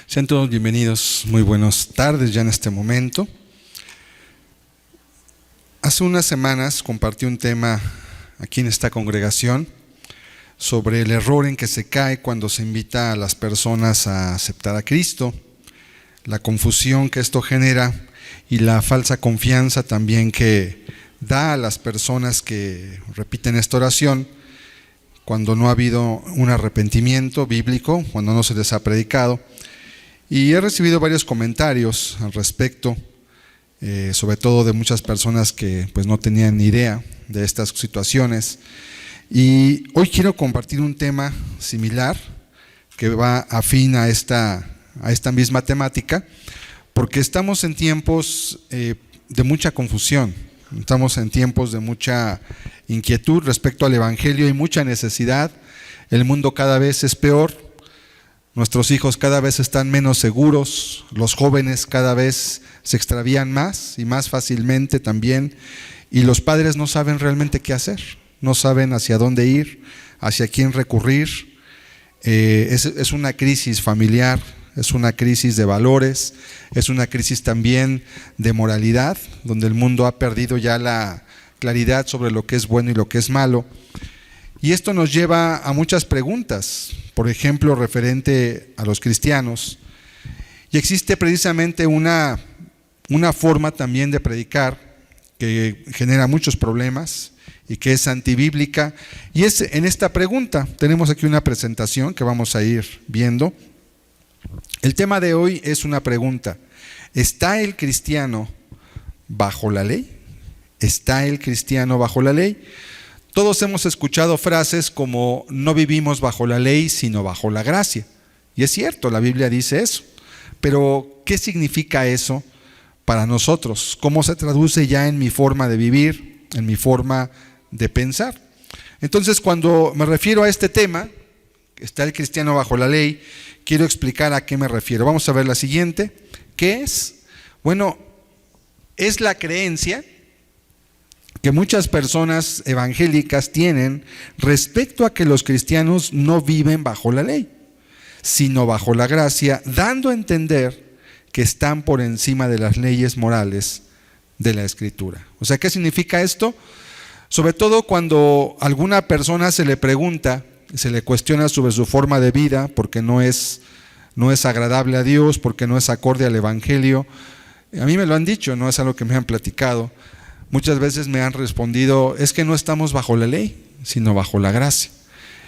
Sean todos bienvenidos, muy buenas tardes ya en este momento. Hace unas semanas compartí un tema aquí en esta congregación sobre el error en que se cae cuando se invita a las personas a aceptar a Cristo, la confusión que esto genera y la falsa confianza también que da a las personas que repiten esta oración cuando no ha habido un arrepentimiento bíblico, cuando no se les ha predicado. Y he recibido varios comentarios al respecto, sobre todo de muchas personas que pues no tenían ni idea de estas situaciones. Y hoy quiero compartir un tema similar que va afín a esta misma temática, porque estamos en tiempos de mucha confusión, estamos en tiempos de mucha inquietud respecto al Evangelio y mucha necesidad. El mundo cada vez es peor. Nuestros hijos cada vez están menos seguros, los jóvenes cada vez se extravían más y más fácilmente también, y los padres no saben realmente qué hacer, no saben hacia dónde ir, hacia quién recurrir. Es una crisis familiar, es una crisis de valores, es una crisis también de moralidad, donde el mundo ha perdido ya la claridad sobre lo que es bueno y lo que es malo. Y esto nos lleva a muchas preguntas, por ejemplo, referente a los cristianos. Y existe precisamente una forma también de predicar que genera muchos problemas y que es antibíblica. Y es en esta pregunta, tenemos aquí una presentación que vamos a ir viendo. El tema de hoy es una pregunta: ¿está el cristiano bajo la ley? ¿Está el cristiano bajo la ley? Todos hemos escuchado frases como no vivimos bajo la ley sino bajo la gracia. Y es cierto, la Biblia dice eso. Pero ¿qué significa eso para nosotros? ¿Cómo se traduce ya en mi forma de vivir, en mi forma de pensar? Entonces, cuando me refiero a este tema, ¿está el cristiano bajo la ley?, quiero explicar a qué me refiero. Vamos a ver la siguiente. ¿Qué es? Bueno, es la creencia que muchas personas evangélicas tienen respecto a que los cristianos no viven bajo la ley, sino bajo la gracia, dando a entender que están por encima de las leyes morales de la Escritura. O sea, ¿qué significa esto? Sobre todo cuando a alguna persona se le pregunta, se le cuestiona sobre su forma de vida, porque no es agradable a Dios, porque no es acorde al Evangelio. A mí me lo han dicho, no es algo que me han platicado. Muchas veces me han respondido: es que no estamos bajo la ley, sino bajo la gracia.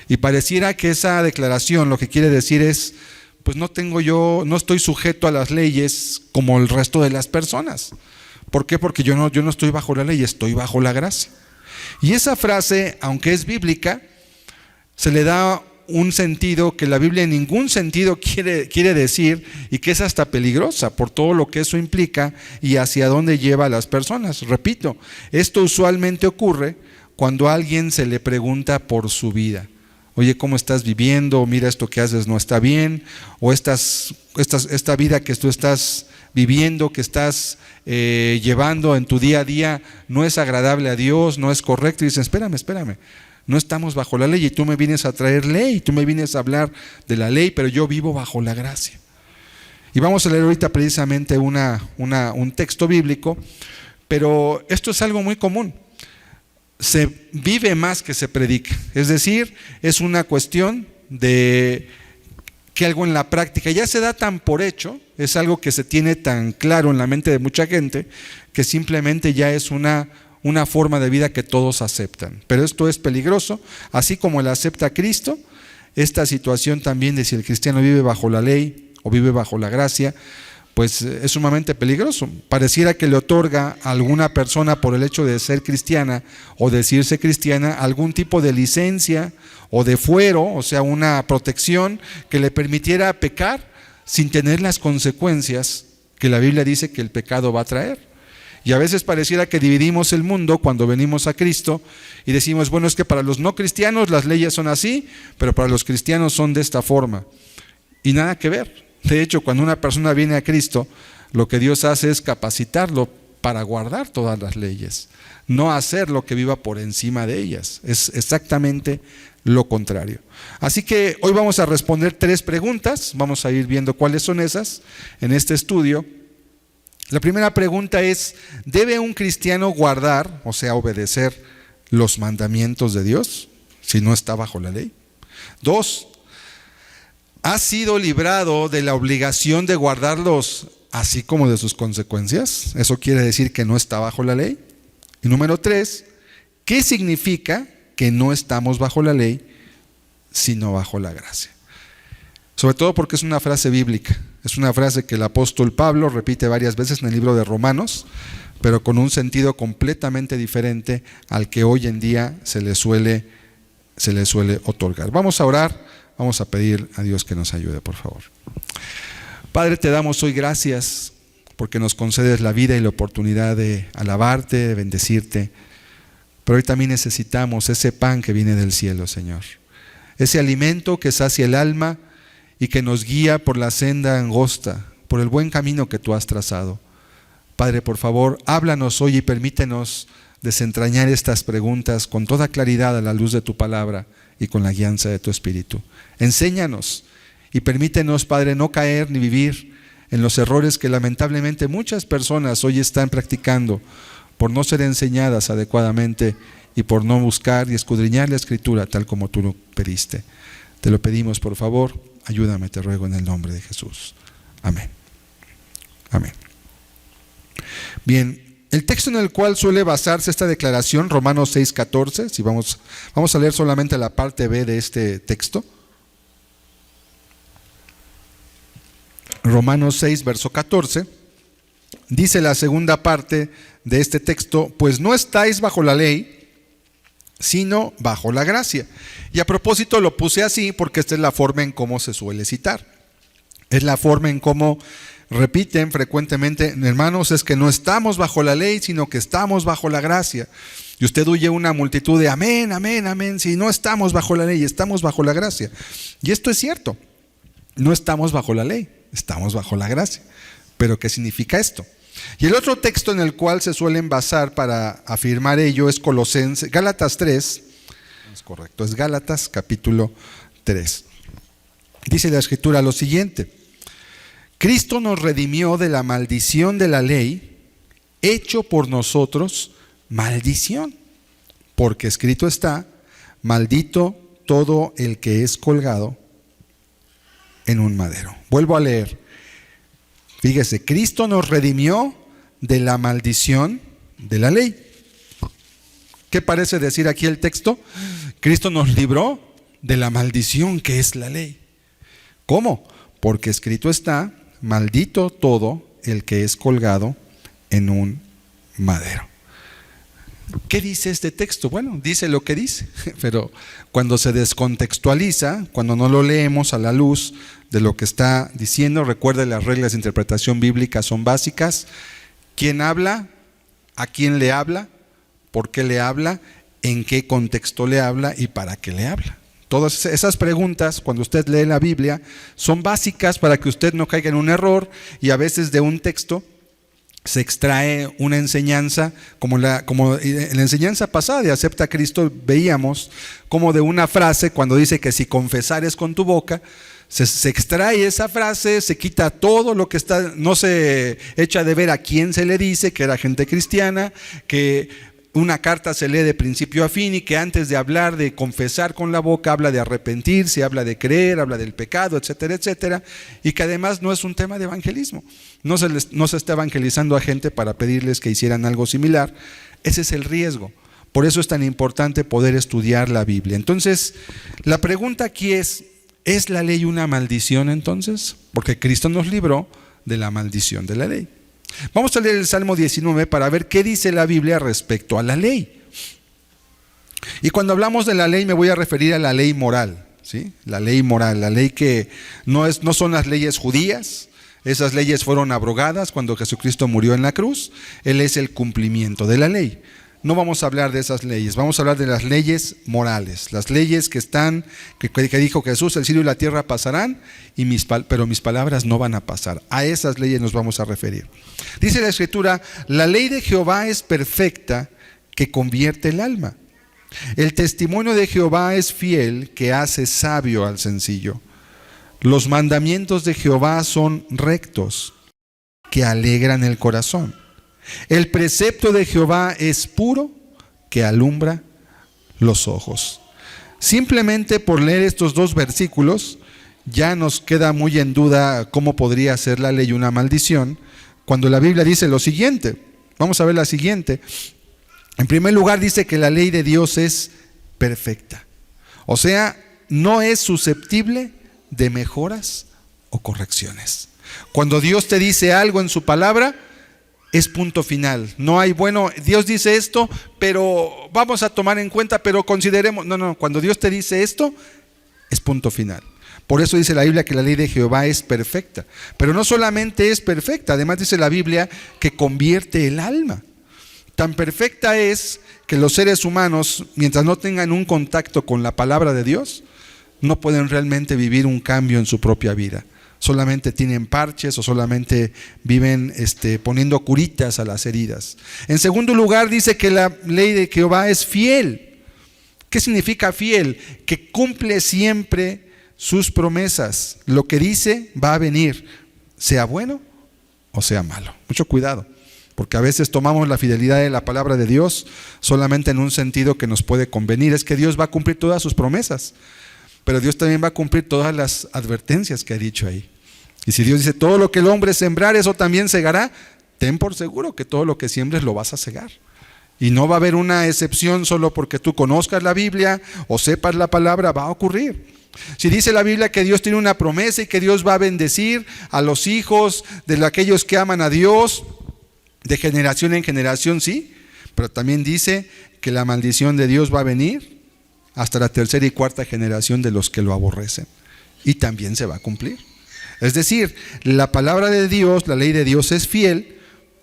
Y pareciera que esa declaración lo que quiere decir es: pues no estoy sujeto a las leyes como el resto de las personas. ¿Por qué? Porque yo no estoy bajo la ley, estoy bajo la gracia. Y esa frase, aunque es bíblica, se le da un sentido que la Biblia en ningún sentido quiere decir, y que es hasta peligrosa por todo lo que eso implica y hacia dónde lleva a las personas. Repito, esto usualmente ocurre cuando a alguien se le pregunta por su vida. Oye, ¿cómo estás viviendo? Mira, esto que haces no está bien. O esta vida que tú estás viviendo, que estás llevando en tu día a día, no es agradable a Dios, no es correcto. Y dicen: espérame. No estamos bajo la ley y tú me vienes a traer ley, tú me vienes a hablar de la ley, pero yo vivo bajo la gracia. Y vamos a leer ahorita precisamente un texto bíblico, pero esto es algo muy común. Se vive más que se predica, es decir, es una cuestión de que algo en la práctica ya se da tan por hecho, es algo que se tiene tan claro en la mente de mucha gente, que simplemente ya es una forma de vida que todos aceptan. Pero esto es peligroso, así como él acepta a Cristo. Esta situación también de si el cristiano vive bajo la ley o vive bajo la gracia, pues es sumamente peligroso. Pareciera que le otorga a alguna persona, por el hecho de ser cristiana o decirse cristiana, algún tipo de licencia o de fuero, o sea, una protección que le permitiera pecar sin tener las consecuencias que la Biblia dice que el pecado va a traer. Y a veces pareciera que dividimos el mundo cuando venimos a Cristo y decimos: bueno, es que para los no cristianos las leyes son así, pero para los cristianos son de esta forma. Y nada que ver. De hecho, cuando una persona viene a Cristo, lo que Dios hace es capacitarlo para guardar todas las leyes. no hacerlo que viva por encima de ellas. Es exactamente lo contrario. Así que hoy vamos a responder 3 preguntas, vamos a ir viendo cuáles son esas en este estudio. La primera pregunta es: ¿debe un cristiano guardar, o sea, obedecer los mandamientos de Dios si no está bajo la ley? 2, ¿ha sido librado de la obligación de guardarlos así como de sus consecuencias? Eso quiere decir que no está bajo la ley. Y número 3, ¿qué significa que no estamos bajo la ley sino bajo la gracia? Sobre todo porque es una frase bíblica, es una frase que el apóstol Pablo repite varias veces en el libro de Romanos, pero con un sentido completamente diferente al que hoy en día se le suele otorgar. Vamos a orar, vamos a pedir a Dios que nos ayude, por favor. Padre, te damos hoy gracias porque nos concedes la vida y la oportunidad de alabarte, de bendecirte. Pero hoy también necesitamos ese pan que viene del cielo, Señor. Ese alimento que sacia el alma y que nos guía por la senda angosta, por el buen camino que tú has trazado. Padre, por favor, háblanos hoy y permítenos desentrañar estas preguntas con toda claridad a la luz de tu palabra y con la guianza de tu Espíritu. Enséñanos y permítenos, Padre, no caer ni vivir en los errores que lamentablemente muchas personas hoy están practicando por no ser enseñadas adecuadamente y por no buscar y escudriñar la Escritura tal como tú lo pediste. Te lo pedimos, por favor, ayúdame, te ruego en el nombre de Jesús. Amén. Amén. Bien, el texto en el cual suele basarse esta declaración, Romanos 6:14, si vamos a leer solamente la parte B de este texto. Romanos 6, verso 14, dice la segunda parte de este texto: pues no estáis bajo la ley, sino bajo la gracia. Y a propósito lo puse así porque esta es la forma en cómo se suele citar. Es la forma en cómo repiten frecuentemente: hermanos, es que no estamos bajo la ley, sino que estamos bajo la gracia. Y usted huye una multitud de amén, amén, amén. Si no estamos bajo la ley, estamos bajo la gracia. Y esto es cierto, no estamos bajo la ley, estamos bajo la gracia. Pero ¿qué significa esto? Y el otro texto en el cual se suelen basar para afirmar ello es Gálatas 3, es correcto, es Gálatas capítulo 3. Dice la Escritura lo siguiente: Cristo nos redimió de la maldición de la ley, hecho por nosotros maldición, porque escrito está: maldito todo el que es colgado en un madero. Vuelvo a leer. Fíjese, Cristo nos redimió de la maldición de la ley. ¿Qué parece decir aquí el texto? Cristo nos libró de la maldición que es la ley. ¿Cómo? Porque escrito está: maldito todo el que es colgado en un madero. ¿Qué dice este texto? Bueno, dice lo que dice, pero cuando se descontextualiza, cuando no lo leemos a la luz de lo que está diciendo, recuerde, las reglas de interpretación bíblica son básicas. ¿Quién habla? ¿A quién le habla? ¿Por qué le habla? ¿En qué contexto le habla? ¿Y para qué le habla? Todas esas preguntas, cuando usted lee la Biblia, son básicas para que usted no caiga en un error, y a veces de un texto se extrae una enseñanza, como en la enseñanza pasada de Acepta a Cristo veíamos como de una frase, cuando dice que si confesares con tu boca, se extrae esa frase, se quita todo lo que está, no se echa de ver a quién se le dice, que era gente cristiana, que una carta se lee de principio a fin, y que antes de hablar de confesar con la boca habla de arrepentirse, habla de creer, habla del pecado, etcétera, etcétera, y que además no es un tema de evangelismo. No se está evangelizando a gente para pedirles que hicieran algo similar. Ese es el riesgo. Por eso es tan importante poder estudiar la Biblia. Entonces, la pregunta aquí ¿es la ley una maldición entonces? Porque Cristo nos libró de la maldición de la ley. Vamos a leer el Salmo 19 para ver qué dice la Biblia respecto a la ley. Y cuando hablamos de la ley me voy a referir a la ley moral, ¿sí? La ley moral, la ley que no son las leyes judías. Esas leyes fueron abrogadas cuando Jesucristo murió en la cruz. Él es el cumplimiento de la ley. No vamos a hablar de esas leyes, vamos a hablar de las leyes morales, las leyes que dijo Jesús: el cielo y la tierra pasarán, pero mis palabras no van a pasar. A esas leyes nos vamos a referir. Dice la Escritura: la ley de Jehová es perfecta, que convierte el alma. El testimonio de Jehová es fiel, que hace sabio al sencillo. Los mandamientos de Jehová son rectos, que alegran el corazón. El precepto de Jehová es puro, que alumbra los ojos. Simplemente por leer estos dos versículos, ya nos queda muy en duda cómo podría ser la ley una maldición, cuando la Biblia dice lo siguiente. Vamos a ver la siguiente. En primer lugar dice que la ley de Dios es perfecta. O sea, no es susceptible de mejoras o correcciones. Cuando Dios te dice algo en su palabra, es punto final. No hay, bueno, Dios dice esto, pero vamos a tomar en cuenta, pero consideremos. No, cuando Dios te dice esto, es punto final. Por eso dice la Biblia que la ley de Jehová es perfecta. Pero no solamente es perfecta, además dice la Biblia que convierte el alma. Tan perfecta es que los seres humanos, mientras no tengan un contacto con la palabra de Dios, no pueden realmente vivir un cambio en su propia vida. Solamente tienen parches o solamente viven poniendo curitas a las heridas. En segundo lugar dice que la ley de Jehová es fiel. ¿Qué significa fiel? Que cumple siempre sus promesas. Lo que dice va a venir, sea bueno o sea malo. Mucho cuidado, porque a veces tomamos la fidelidad de la palabra de Dios solamente en un sentido que nos puede convenir. Es que Dios va a cumplir todas sus promesas, pero Dios también va a cumplir todas las advertencias que ha dicho ahí. Y si Dios dice, todo lo que el hombre sembrar, eso también segará, ten por seguro que todo lo que siembres lo vas a segar. Y no va a haber una excepción solo porque tú conozcas la Biblia o sepas la palabra, va a ocurrir. Si dice la Biblia que Dios tiene una promesa y que Dios va a bendecir a los hijos de aquellos que aman a Dios, de generación en generación, sí, pero también dice que la maldición de Dios va a venir hasta la tercera y cuarta generación de los que lo aborrecen, y también se va a cumplir. Es decir, la palabra de Dios, la ley de Dios es fiel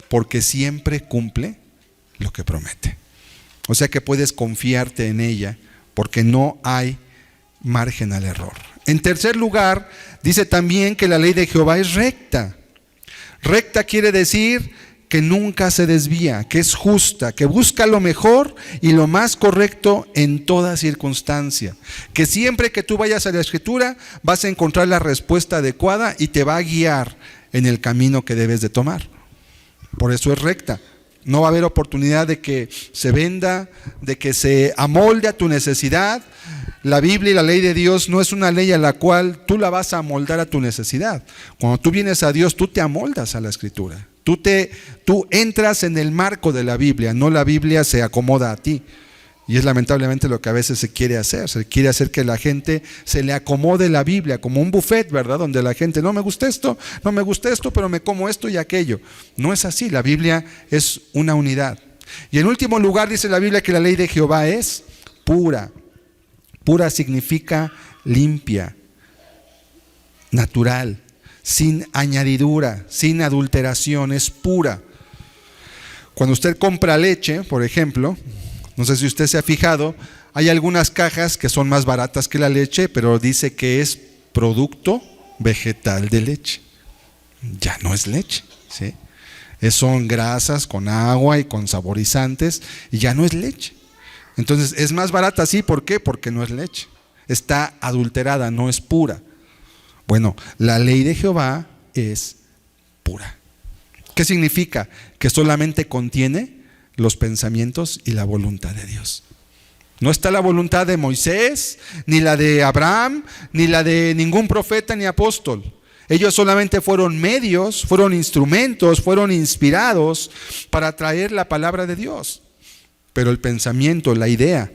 porque siempre cumple lo que promete. O sea que puedes confiarte en ella porque no hay margen al error. En tercer lugar, dice también que la ley de Jehová es recta. Recta quiere decir que nunca se desvía, que es justa, que busca lo mejor y lo más correcto en toda circunstancia. Que siempre que tú vayas a la Escritura vas a encontrar la respuesta adecuada y te va a guiar en el camino que debes de tomar. Por eso es recta. No va a haber oportunidad de que se venda, de que se amolde a tu necesidad. La Biblia y la ley de Dios no es una ley a la cual tú la vas a amoldar a tu necesidad. Cuando tú vienes a Dios, tú te amoldas a la Escritura. Tú entras en el marco de la Biblia, no la Biblia se acomoda a ti. Y es lamentablemente lo que a veces se quiere hacer. Se quiere hacer que la gente se le acomode la Biblia como un buffet, ¿verdad? Donde la gente, no me gusta esto, pero me como esto y aquello. No es así, la Biblia es una unidad. Y en último lugar dice la Biblia que la ley de Jehová es pura. Pura significa limpia, natural, sin añadidura, sin adulteración, es pura. Cuando usted compra leche, por ejemplo, no sé si usted se ha fijado, hay algunas cajas que son más baratas que la leche, pero dice que es producto vegetal de leche. Ya no es leche, ¿sí? Son grasas con agua y con saborizantes y ya no es leche. Entonces es más barata, sí, ¿por qué? Porque no es leche. Está adulterada, no es pura. Bueno, la ley de Jehová es pura. ¿Qué significa? Que solamente contiene los pensamientos y la voluntad de Dios. No está la voluntad de Moisés, ni la de Abraham, ni la de ningún profeta ni apóstol. Ellos solamente fueron medios, fueron instrumentos, fueron inspirados para traer la palabra de Dios. Pero el pensamiento, la idea,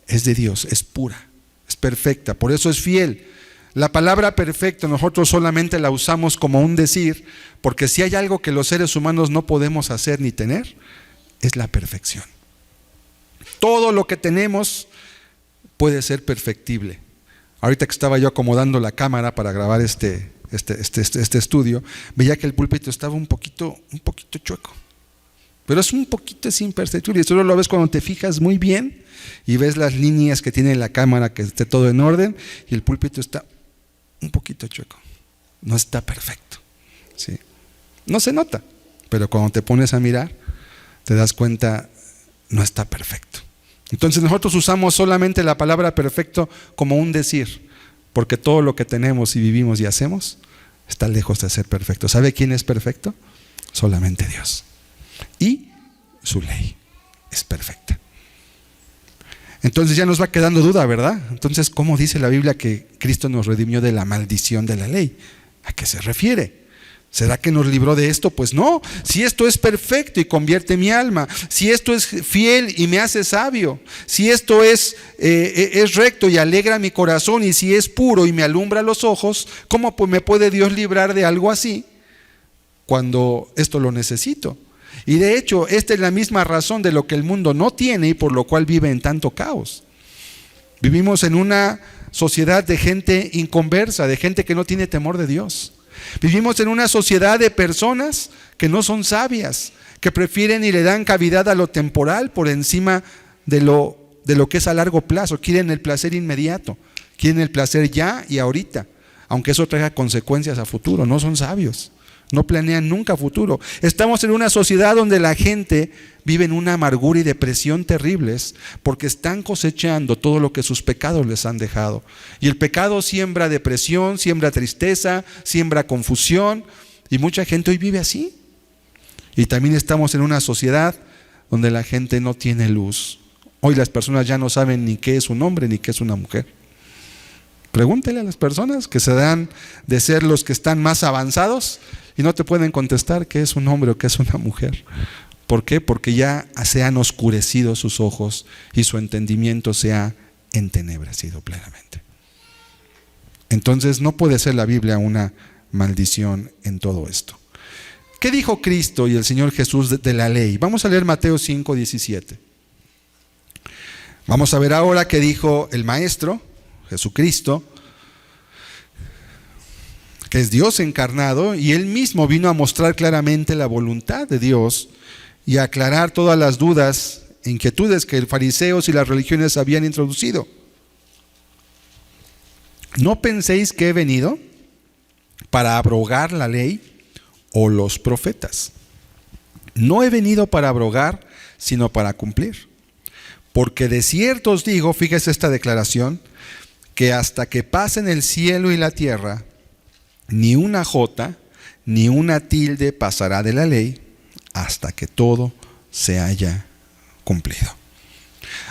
es de Dios, es pura, es perfecta, por eso es fiel. La palabra perfecta nosotros solamente la usamos como un decir, porque si hay algo que los seres humanos no podemos hacer ni tener, es la perfección. Todo lo que tenemos puede ser perfectible. Ahorita que estaba yo acomodando la cámara para grabar este estudio, veía que el púlpito estaba un poquito chueco. Pero es un poquito imperceptible y solo lo ves cuando te fijas muy bien y ves las líneas que tiene la cámara, que esté todo en orden, y el púlpito está un poquito chueco. No está perfecto, ¿sí? No se nota, pero cuando te pones a mirar, te das cuenta no está perfecto. Entonces nosotros usamos solamente la palabra perfecto como un decir, porque todo lo que tenemos y vivimos y hacemos está lejos de ser perfecto. ¿Sabe quién es perfecto? Solamente Dios. Y su ley es perfecta. Entonces ya nos va quedando duda, ¿verdad? Entonces, ¿cómo dice la Biblia que Cristo nos redimió de la maldición de la ley? ¿A qué se refiere? ¿Será que nos libró de esto? Pues no. Si esto es perfecto y convierte mi alma, si esto es fiel y me hace sabio, si esto es recto y alegra mi corazón, y si es puro y me alumbra los ojos, ¿cómo me puede Dios librar de algo así cuando esto lo necesito? Y de hecho, esta es la misma razón de lo que el mundo no tiene y por lo cual vive en tanto caos. Vivimos en una sociedad de gente inconversa, de gente que no tiene temor de Dios. Vivimos en una sociedad de personas que no son sabias, que prefieren y le dan cavidad a lo temporal por encima de lo que es a largo plazo. Quieren el placer inmediato, quieren el placer ya y ahorita, aunque eso traiga consecuencias a futuro. No son sabios, no planean nunca futuro. Estamos en una sociedad donde la gente vive en una amargura y depresión terribles porque están cosechando todo lo que sus pecados les han dejado. Y el pecado siembra depresión, siembra tristeza, siembra confusión, y mucha gente hoy vive así. Y también estamos en una sociedad donde la gente no tiene luz. Hoy las personas ya no saben ni qué es un hombre ni qué es una mujer. Pregúntele a las personas que se dan de ser los que están más avanzados y no te pueden contestar qué es un hombre o qué es una mujer. ¿Por qué? Porque ya se han oscurecido sus ojos y su entendimiento se ha entenebrecido plenamente. Entonces no puede ser la Biblia una maldición en todo esto. ¿Qué dijo Cristo y el Señor Jesús de la ley? Vamos a leer Mateo 5:17. Vamos a ver ahora qué dijo el Maestro, Jesucristo, que es Dios encarnado, y Él mismo vino a mostrar claramente la voluntad de Dios y a aclarar todas las dudas e inquietudes que los fariseos y las religiones habían introducido. No penséis que he venido para abrogar la ley o los profetas. No he venido para abrogar, sino para cumplir. Porque de cierto os digo, fíjese esta declaración, que hasta que pasen el cielo y la tierra, ni una jota, ni una tilde pasará de la ley, hasta que todo se haya cumplido.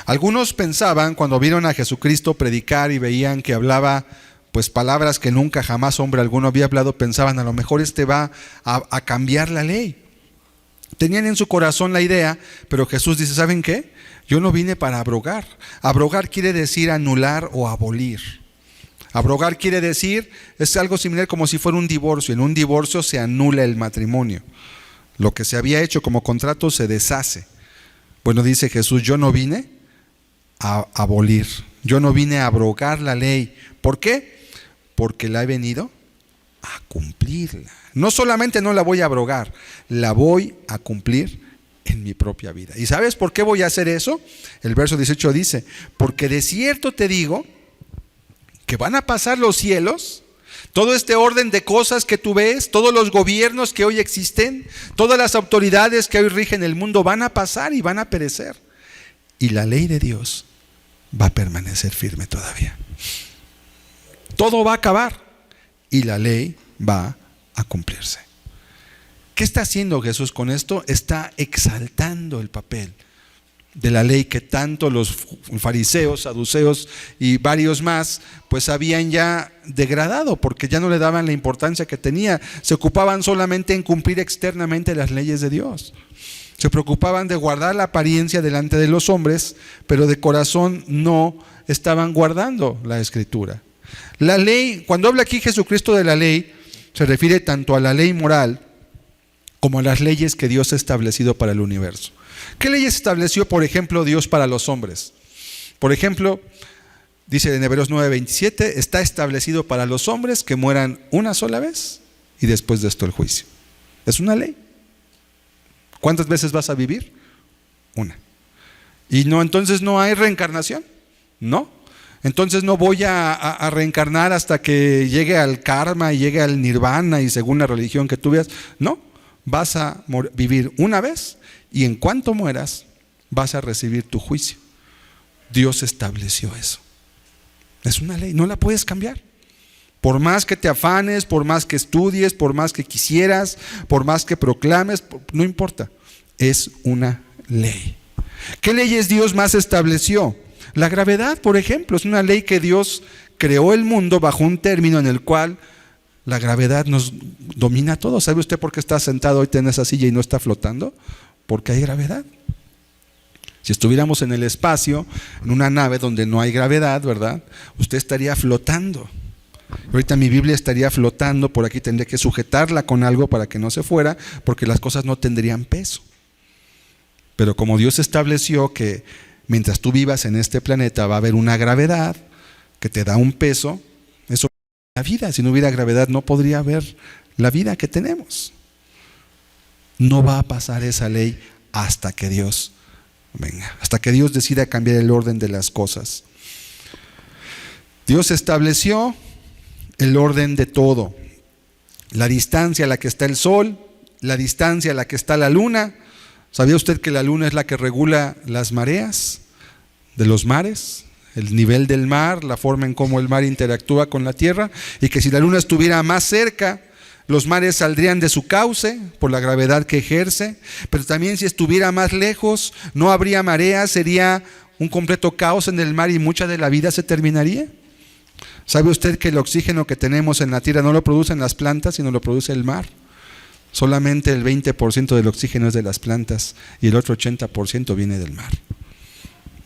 Algunos pensaban, cuando vieron a Jesucristo predicar y veían que hablaba pues palabras que nunca jamás hombre alguno había hablado, pensaban, a lo mejor va a cambiar la ley. Tenían en su corazón la idea, pero Jesús dice, ¿saben qué? Yo no vine para abrogar. Abrogar quiere decir anular o abolir. Abrogar quiere decir, es algo similar como si fuera un divorcio. En un divorcio se anula el matrimonio. Lo que se había hecho como contrato se deshace. Bueno, dice Jesús, yo no vine a abolir. Yo no vine a abrogar la ley. ¿Por qué? Porque la he venido a cumplirla. No solamente no la voy a abrogar, la voy a cumplir en mi propia vida. ¿Y sabes por qué voy a hacer eso? El verso 18 dice, porque de cierto te digo que van a pasar los cielos, todo este orden de cosas que tú ves, todos los gobiernos que hoy existen, todas las autoridades que hoy rigen el mundo van a pasar y van a perecer. Y la ley de Dios va a permanecer firme todavía. Todo va a acabar y la ley va a cumplirse. ¿Qué está haciendo Jesús con esto? Está exaltando el papel de la ley que tanto los fariseos, saduceos y varios más pues habían ya degradado, porque ya no le daban la importancia que tenía. Se ocupaban solamente en cumplir externamente las leyes de Dios. Se preocupaban de guardar la apariencia delante de los hombres, pero de corazón no estaban guardando la Escritura. La ley, cuando habla aquí Jesucristo de la ley, se refiere tanto a la ley moral como a las leyes que Dios ha establecido para el universo. ¿Qué leyes estableció, por ejemplo, Dios para los hombres? Por ejemplo, dice en Hebreos 9:27, está establecido para los hombres que mueran una sola vez y después de esto el juicio. Es una ley. ¿Cuántas veces vas a vivir? Una. ¿Y no, entonces no hay reencarnación? No. Entonces no voy a reencarnar hasta que llegue al karma y llegue al nirvana y según la religión que tú veas. No, vas a vivir una vez y en cuanto mueras vas a recibir tu juicio. Dios estableció eso. Es una ley, no la puedes cambiar. Por más que te afanes, por más que estudies, por más que quisieras, por más que proclames, no importa. Es una ley. ¿Qué leyes Dios más estableció? La gravedad, por ejemplo, es una ley que Dios creó el mundo bajo un término en el cual la gravedad nos domina a todos. ¿Sabe usted por qué está sentado ahorita en esa silla y no está flotando? Porque hay gravedad. Si estuviéramos en el espacio, en una nave donde no hay gravedad, ¿verdad? Usted estaría flotando. Ahorita mi Biblia estaría flotando, por aquí tendría que sujetarla con algo para que no se fuera, porque las cosas no tendrían peso. Pero como Dios estableció que mientras tú vivas en este planeta va a haber una gravedad que te da un peso, eso es la vida. Si no hubiera gravedad no podría haber la vida que tenemos. No va a pasar esa ley hasta que Dios venga, hasta que Dios decida cambiar el orden de las cosas. Dios estableció el orden de todo. La distancia a la que está el sol, la distancia a la que está la luna. ¿Sabía usted que la luna es la que regula las mareas de los mares? El nivel del mar, la forma en cómo el mar interactúa con la tierra, y que si la luna estuviera más cerca, los mares saldrían de su cauce por la gravedad que ejerce, pero también si estuviera más lejos, no habría mareas, sería un completo caos en el mar y mucha de la vida se terminaría. ¿Sabe usted que el oxígeno que tenemos en la tierra no lo producen las plantas, sino lo produce el mar? Solamente el 20% del oxígeno es de las plantas y el otro 80% viene del mar.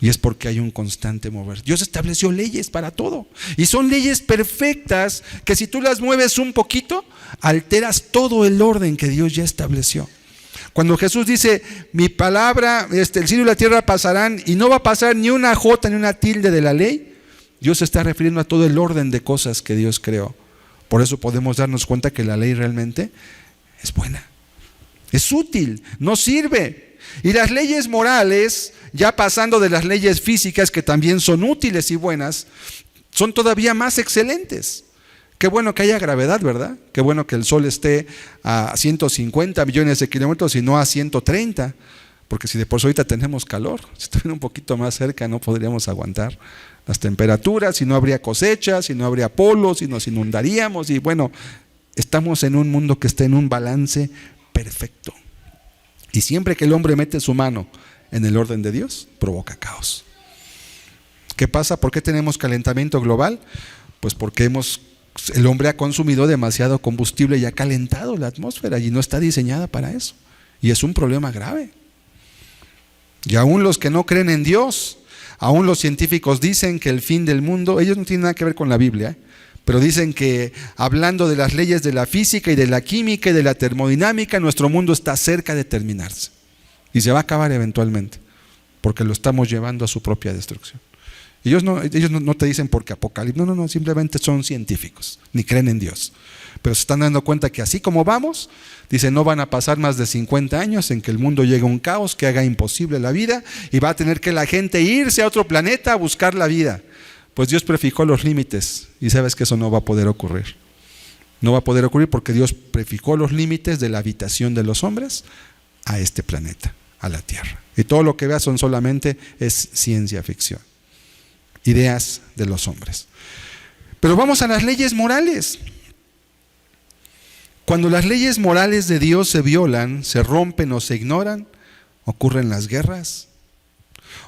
Y es porque hay un constante mover. Dios estableció leyes para todo. Y son leyes perfectas que si tú las mueves un poquito, alteras todo el orden que Dios ya estableció. Cuando Jesús dice, mi palabra, el cielo y la tierra pasarán, y no va a pasar ni una jota ni una tilde de la ley, Dios se está refiriendo a todo el orden de cosas que Dios creó. Por eso podemos darnos cuenta que la ley realmente es buena. Es útil, nos sirve. Y las leyes morales, ya pasando de las leyes físicas que también son útiles y buenas, son todavía más excelentes. Qué bueno que haya gravedad, ¿verdad? Qué bueno que el sol esté a 150 millones de kilómetros y no a 130, porque si de por sí ahorita tenemos calor, si estuviera un poquito más cerca no podríamos aguantar las temperaturas, y no habría cosechas, y no habría polos, y nos inundaríamos, y bueno, estamos en un mundo que está en un balance perfecto. Y siempre que el hombre mete su mano en el orden de Dios, provoca caos. ¿Qué pasa? ¿Por qué tenemos calentamiento global? Pues porque el hombre ha consumido demasiado combustible y ha calentado la atmósfera y no está diseñada para eso. Y es un problema grave. Y aún los que no creen en Dios, aún los científicos dicen que el fin del mundo, ellos no tienen nada que ver con la Biblia, pero dicen que hablando de las leyes de la física y de la química y de la termodinámica, nuestro mundo está cerca de terminarse y se va a acabar eventualmente, porque lo estamos llevando a su propia destrucción. Ellos no te dicen porque Apocalipsis, no, simplemente son científicos, ni creen en Dios, pero se están dando cuenta que así como vamos, dicen, no van a pasar más de 50 años en que el mundo llegue a un caos que haga imposible la vida y va a tener que la gente irse a otro planeta a buscar la vida. Pues Dios prefijó los límites y sabes que eso no va a poder ocurrir. No va a poder ocurrir porque Dios prefijó los límites de la habitación de los hombres a este planeta, a la tierra. Y todo lo que veas solamente es ciencia ficción, ideas de los hombres. Pero vamos a las leyes morales. Cuando las leyes morales de Dios se violan, se rompen o se ignoran, ocurren las guerras,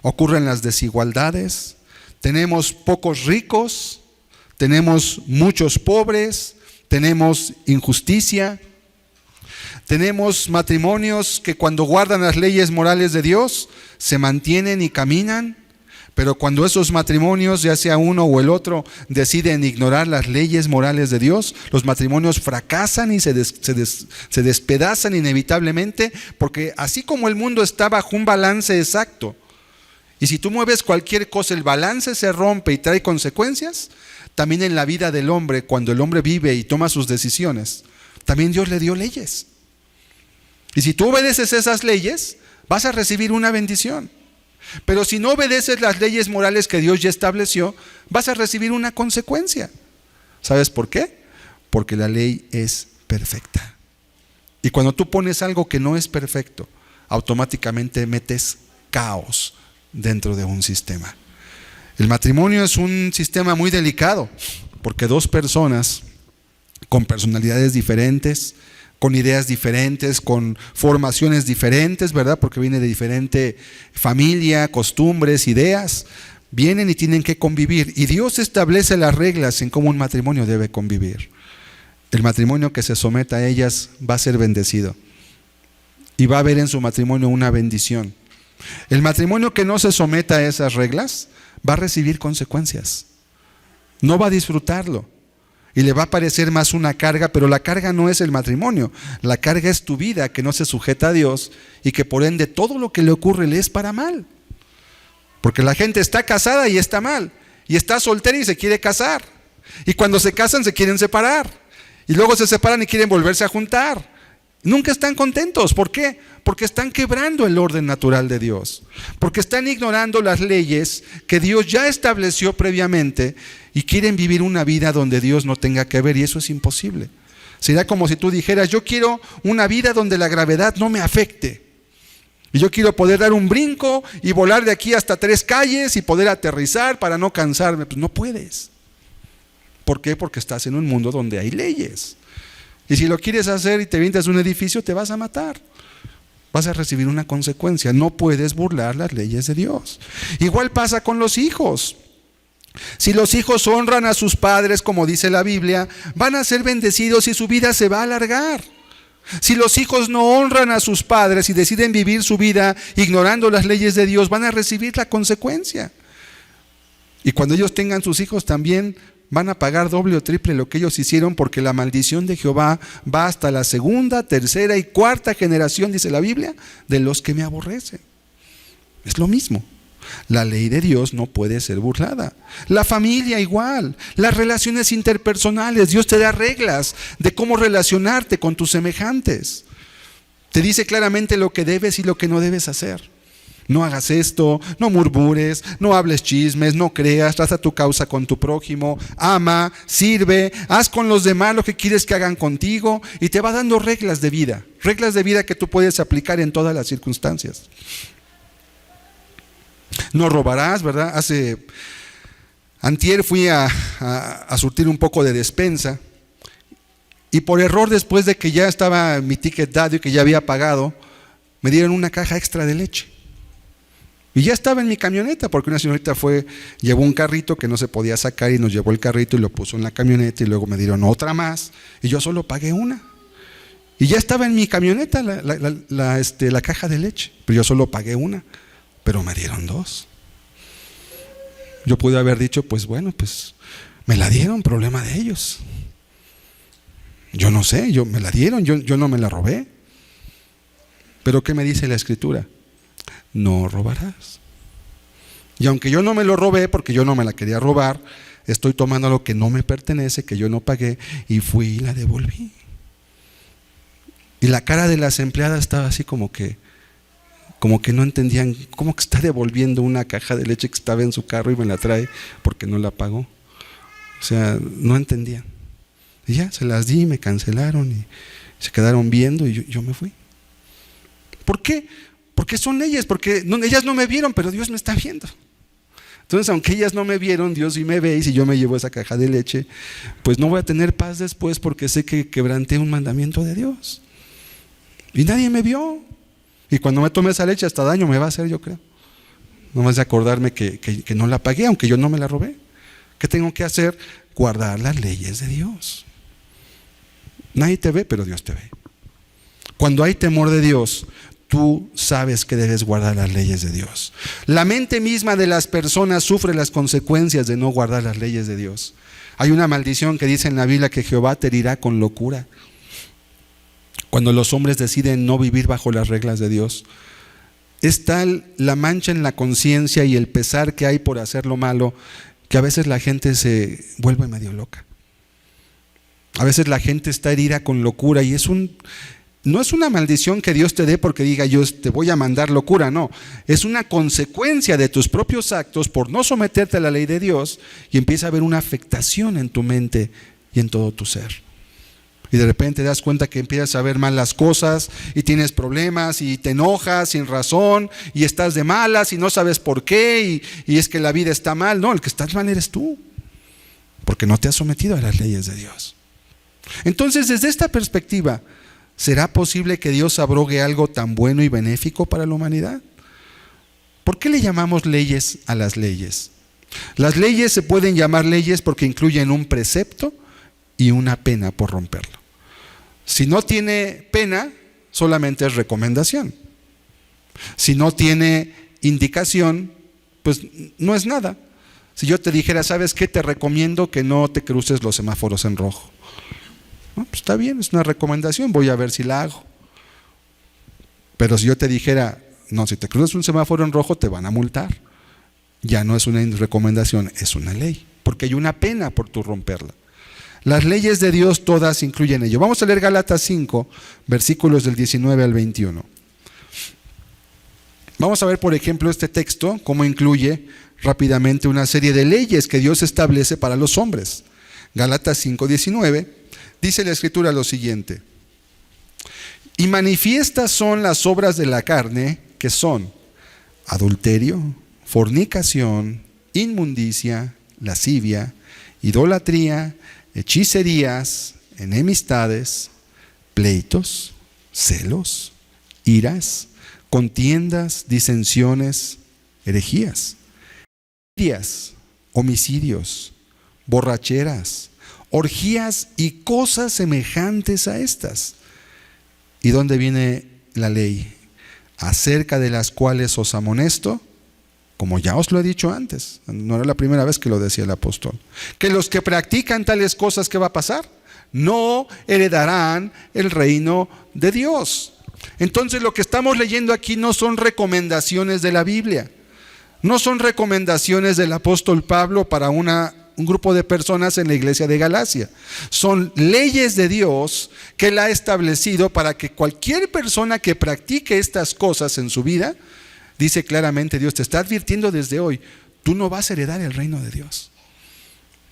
ocurren las desigualdades. Tenemos pocos ricos, tenemos muchos pobres, tenemos injusticia, tenemos matrimonios que cuando guardan las leyes morales de Dios se mantienen y caminan, pero cuando esos matrimonios, ya sea uno o el otro, deciden ignorar las leyes morales de Dios, los matrimonios fracasan y se despedazan inevitablemente, porque así como el mundo está bajo un balance exacto, y si tú mueves cualquier cosa, el balance se rompe y trae consecuencias. También en la vida del hombre, cuando el hombre vive y toma sus decisiones, también Dios le dio leyes. Y si tú obedeces esas leyes, vas a recibir una bendición. Pero si no obedeces las leyes morales que Dios ya estableció, vas a recibir una consecuencia. ¿Sabes por qué? Porque la ley es perfecta. Y cuando tú pones algo que no es perfecto, automáticamente metes caos dentro de un sistema. El matrimonio es un sistema muy delicado, porque dos personas con personalidades diferentes, con ideas diferentes, con formaciones diferentes, ¿verdad? Porque viene de diferente familia, costumbres, ideas, vienen y tienen que convivir. Y Dios establece las reglas en cómo un matrimonio debe convivir. El matrimonio que se someta a ellas va a ser bendecido. Y va a haber en su matrimonio una bendición. El matrimonio que no se someta a esas reglas va a recibir consecuencias. No va a disfrutarlo. Y le va a parecer más una carga, pero la carga no es el matrimonio. La carga es tu vida que no se sujeta a Dios y que por ende todo lo que le ocurre le es para mal. Porque la gente está casada y está mal. Y está soltera y se quiere casar. Y cuando se casan se quieren separar. Y luego se separan y quieren volverse a juntar. Nunca están contentos. ¿Por qué? Porque están quebrando el orden natural de Dios. Porque están ignorando las leyes que Dios ya estableció previamente y quieren vivir una vida donde Dios no tenga que ver, y eso es imposible. Sería como si tú dijeras: yo quiero una vida donde la gravedad no me afecte. Y yo quiero poder dar un brinco y volar de aquí hasta 3 calles y poder aterrizar para no cansarme. Pues no puedes. ¿Por qué? Porque estás en un mundo donde hay leyes. Y si lo quieres hacer y te vienes a un edificio, te vas a matar. Vas a recibir una consecuencia. No puedes burlar las leyes de Dios. Igual pasa con los hijos. Si los hijos honran a sus padres, como dice la Biblia, van a ser bendecidos y su vida se va a alargar. Si los hijos no honran a sus padres y deciden vivir su vida ignorando las leyes de Dios, van a recibir la consecuencia. Y cuando ellos tengan sus hijos también van a pagar doble o triple lo que ellos hicieron, porque la maldición de Jehová va hasta la 2ª, 3ª y 4ª generación, dice la Biblia, de los que me aborrecen. Es lo mismo. La ley de Dios no puede ser burlada. La familia igual, las relaciones interpersonales, Dios te da reglas de cómo relacionarte con tus semejantes. Te dice claramente lo que debes y lo que no debes hacer. No hagas esto, no murmures, no hables chismes, no creas, trata tu causa con tu prójimo, ama, sirve, haz con los demás lo que quieres que hagan contigo, y te va dando reglas de vida que tú puedes aplicar en todas las circunstancias. No robarás, ¿verdad? Antier fui a surtir un poco de despensa, y por error, después de que ya estaba mi ticket dado y que ya había pagado, me dieron una caja extra de leche. Y ya estaba en mi camioneta, porque una señorita llevó un carrito que no se podía sacar y nos llevó el carrito y lo puso en la camioneta, y luego me dieron otra más y yo solo pagué una. Y ya estaba en mi camioneta la caja de leche, pero yo solo pagué una, pero me dieron 2. Yo pude haber dicho: pues bueno, pues me la dieron, problema de ellos. Yo no sé, me la dieron, yo no me la robé. Pero ¿qué me dice la Escritura? No robarás. Y aunque yo no me lo robé, porque yo no me la quería robar, estoy tomando lo que no me pertenece, que yo no pagué, y fui y la devolví. Y la cara de las empleadas estaba así como que no entendían cómo que está devolviendo una caja de leche que estaba en su carro y me la trae porque no la pagó. O sea, no entendían. Y ya se las di, me cancelaron y se quedaron viendo, y yo me fui. ¿Por qué? Porque son leyes, porque ellas no me vieron, pero Dios me está viendo. Entonces, aunque ellas no me vieron, Dios sí me ve, y si yo me llevo esa caja de leche, pues no voy a tener paz después, porque sé que quebranté un mandamiento de Dios. Y nadie me vio. Y cuando me tome esa leche, hasta daño me va a hacer, yo creo. Nomás de acordarme que no la pagué, aunque yo no me la robé. ¿Qué tengo que hacer? Guardar las leyes de Dios. Nadie te ve, pero Dios te ve. Cuando hay temor de Dios, tú sabes que debes guardar las leyes de Dios. La mente misma de las personas sufre las consecuencias de no guardar las leyes de Dios. Hay una maldición que dice en la Biblia que Jehová te herirá con locura. Cuando los hombres deciden no vivir bajo las reglas de Dios, es tal la mancha en la conciencia y el pesar que hay por hacer lo malo, que a veces la gente se vuelve medio loca. A veces la gente está herida con locura, y no es una maldición que Dios te dé porque diga: yo te voy a mandar locura. No, es una consecuencia de tus propios actos por no someterte a la ley de Dios, y empieza a haber una afectación en tu mente y en todo tu ser. Y de repente te das cuenta que empiezas a ver mal las cosas y tienes problemas y te enojas sin razón y estás de malas y no sabes por qué y es que la vida está mal. No, el que está mal eres tú, porque no te has sometido a las leyes de Dios. Entonces, desde esta perspectiva, ¿será posible que Dios abrogue algo tan bueno y benéfico para la humanidad? ¿Por qué le llamamos leyes a las leyes? Las leyes se pueden llamar leyes porque incluyen un precepto y una pena por romperlo. Si no tiene pena, solamente es recomendación. Si no tiene indicación, pues no es nada. Si yo te dijera, ¿sabes qué? Te recomiendo que no te cruces los semáforos en rojo. Pues está bien, es una recomendación, voy a ver si la hago. Pero si yo te dijera, no, si te cruzas un semáforo en rojo te van a multar, ya no es una recomendación, es una ley, porque hay una pena por tu romperla. Las leyes de Dios todas incluyen ello. Vamos a leer Gálatas 5, versículos del 19 al 21. Vamos a ver, por ejemplo, este texto, cómo incluye rápidamente una serie de leyes que Dios establece para los hombres. Gálatas 5, 19, dice la Escritura lo siguiente: y manifiestas son las obras de la carne, que son adulterio, fornicación, inmundicia, lascivia, idolatría, hechicerías, enemistades, pleitos, celos, iras, contiendas, disensiones, herejías, homicidios, borracheras, orgías y cosas semejantes a estas. ¿Y dónde viene la ley? Acerca de las cuales os amonesto, como ya os lo he dicho antes, no era la primera vez que lo decía el apóstol, que los que practican tales cosas, ¿qué va a pasar? No heredarán el reino de Dios. Entonces lo que estamos leyendo aquí no son recomendaciones de la Biblia, no son recomendaciones del apóstol Pablo para un grupo de personas en la iglesia de Galacia. Son leyes de Dios que Él ha establecido para que cualquier persona que practique estas cosas en su vida, dice claramente Dios, te está advirtiendo desde hoy, tú no vas a heredar el reino de Dios.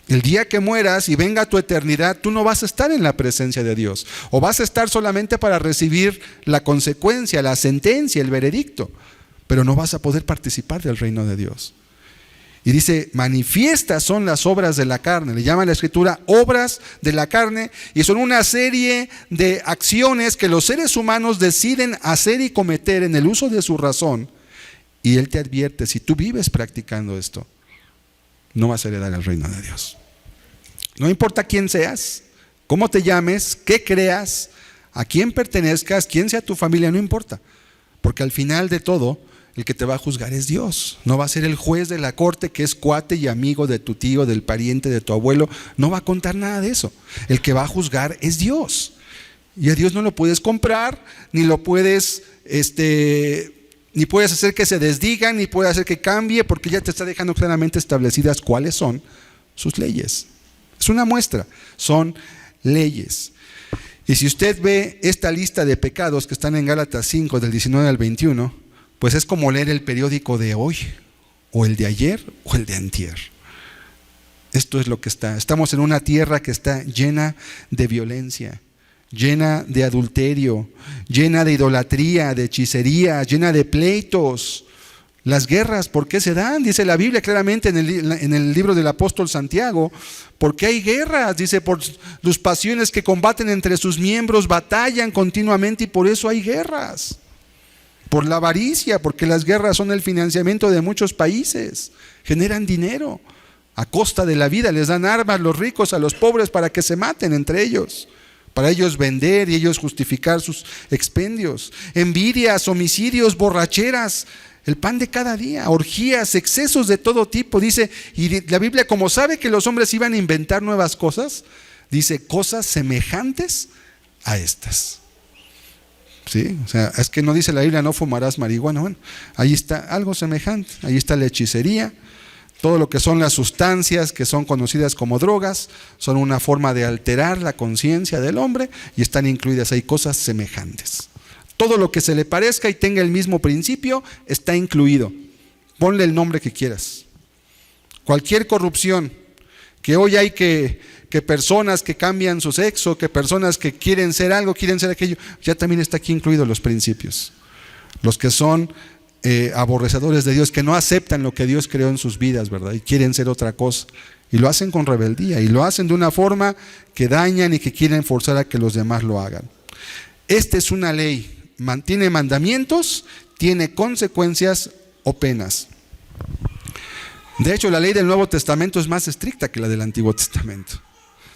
El día que mueras y venga tu eternidad, tú no vas a estar en la presencia de Dios, o vas a estar solamente para recibir la consecuencia, la sentencia, el veredicto, pero no vas a poder participar del reino de Dios. Y dice, manifiestas son las obras de la carne. Le llama la Escritura obras de la carne, y son una serie de acciones que los seres humanos deciden hacer y cometer en el uso de su razón. Y Él te advierte, si tú vives practicando esto, no vas a heredar el reino de Dios. No importa quién seas, cómo te llames, qué creas, a quién pertenezcas, quién sea tu familia, no importa. Porque al final de todo, el que te va a juzgar es Dios. No va a ser el juez de la corte que es cuate y amigo de tu tío, del pariente, de tu abuelo. No va a contar nada de eso. El que va a juzgar es Dios. Y a Dios no lo puedes comprar, ni lo puedes, ni puedes hacer que se desdiga, ni puedes hacer que cambie, porque ya te está dejando claramente establecidas cuáles son sus leyes. Es una muestra, son leyes. Y si usted ve esta lista de pecados que están en Gálatas 5, del 19 al 21, pues es como leer el periódico de hoy, o el de ayer, o el de antier. Esto es lo que está. Estamos en una tierra que está llena de violencia, llena de adulterio, llena de idolatría, de hechicería, llena de pleitos. Las guerras, ¿por qué se dan? Dice la Biblia claramente en el libro del apóstol Santiago, porque hay guerras, dice, por las pasiones que combaten entre sus miembros, batallan continuamente y por eso hay guerras. Por la avaricia, porque las guerras son el financiamiento de muchos países, generan dinero a costa de la vida, les dan armas los ricos a los pobres para que se maten entre ellos, para ellos vender y ellos justificar sus expendios. Envidias, homicidios, borracheras, el pan de cada día, orgías, excesos de todo tipo. Dice, y la Biblia, como sabe que los hombres iban a inventar nuevas cosas, dice cosas semejantes a estas. ¿Sí? O sea, es que no dice la Biblia, no fumarás marihuana. Bueno, ahí está algo semejante. Ahí está la hechicería. Todo lo que son las sustancias que son conocidas como drogas son una forma de alterar la conciencia del hombre y están incluidas ahí cosas semejantes. Todo lo que se le parezca y tenga el mismo principio está incluido. Ponle el nombre que quieras. Cualquier corrupción que hoy hay que que personas que cambian su sexo, que personas que quieren ser algo, quieren ser aquello. Ya también está aquí incluidos los principios. Los que son aborrecedores de Dios, que no aceptan lo que Dios creó en sus vidas, ¿verdad? Y quieren ser otra cosa. Y lo hacen con rebeldía, y lo hacen de una forma que dañan y que quieren forzar a que los demás lo hagan. Esta es una ley, tiene mandamientos, tiene consecuencias o penas. De hecho, la ley del Nuevo Testamento es más estricta que la del Antiguo Testamento.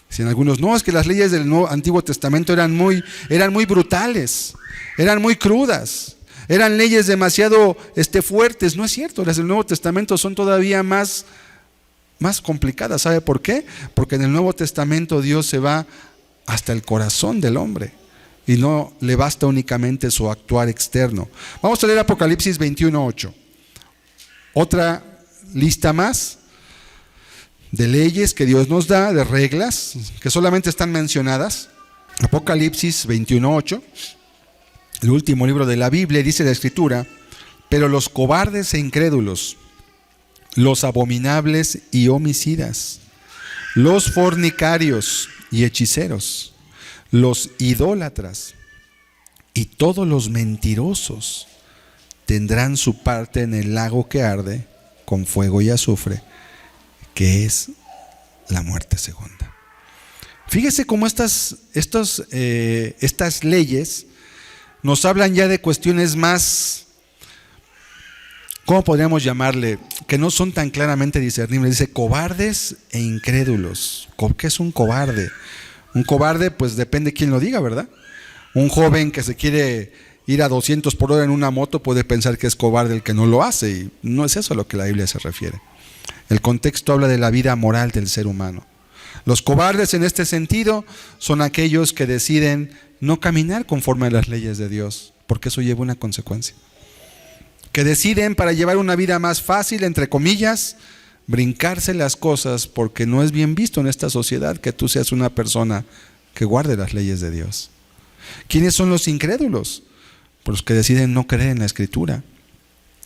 Dicen algunos, no, es que las leyes del Antiguo Testamento eran muy brutales, eran muy crudas. Eran leyes demasiado fuertes. No es cierto, las del Nuevo Testamento son todavía más complicadas. ¿Sabe por qué? Porque en el Nuevo Testamento Dios se va hasta el corazón del hombre y no le basta únicamente su actuar externo. Vamos a leer Apocalipsis 21:8. Otra lista más de leyes que Dios nos da, de reglas que solamente están mencionadas. Apocalipsis 21:8. El último libro de la Biblia, dice la Escritura: pero los cobardes e incrédulos, los abominables y homicidas, los fornicarios y hechiceros, los idólatras y todos los mentirosos tendrán su parte en el lago que arde con fuego y azufre, que es la muerte segunda. Fíjese cómo estas leyes nos hablan ya de cuestiones más, ¿cómo podríamos llamarle? Que no son tan claramente discernibles. Dice cobardes e incrédulos. ¿Qué es un cobarde? Un cobarde, pues depende quién lo diga, ¿verdad? Un joven que se quiere ir a 200 por hora en una moto puede pensar que es cobarde el que no lo hace, y no es eso a lo que la Biblia se refiere. El contexto habla de la vida moral del ser humano. Los cobardes en este sentido son aquellos que deciden no caminar conforme a las leyes de Dios, porque eso lleva una consecuencia. Que deciden, para llevar una vida más fácil, entre comillas, brincarse las cosas, porque no es bien visto en esta sociedad que tú seas una persona que guarde las leyes de Dios. ¿Quiénes son los incrédulos? Pues los que deciden no creer en la Escritura.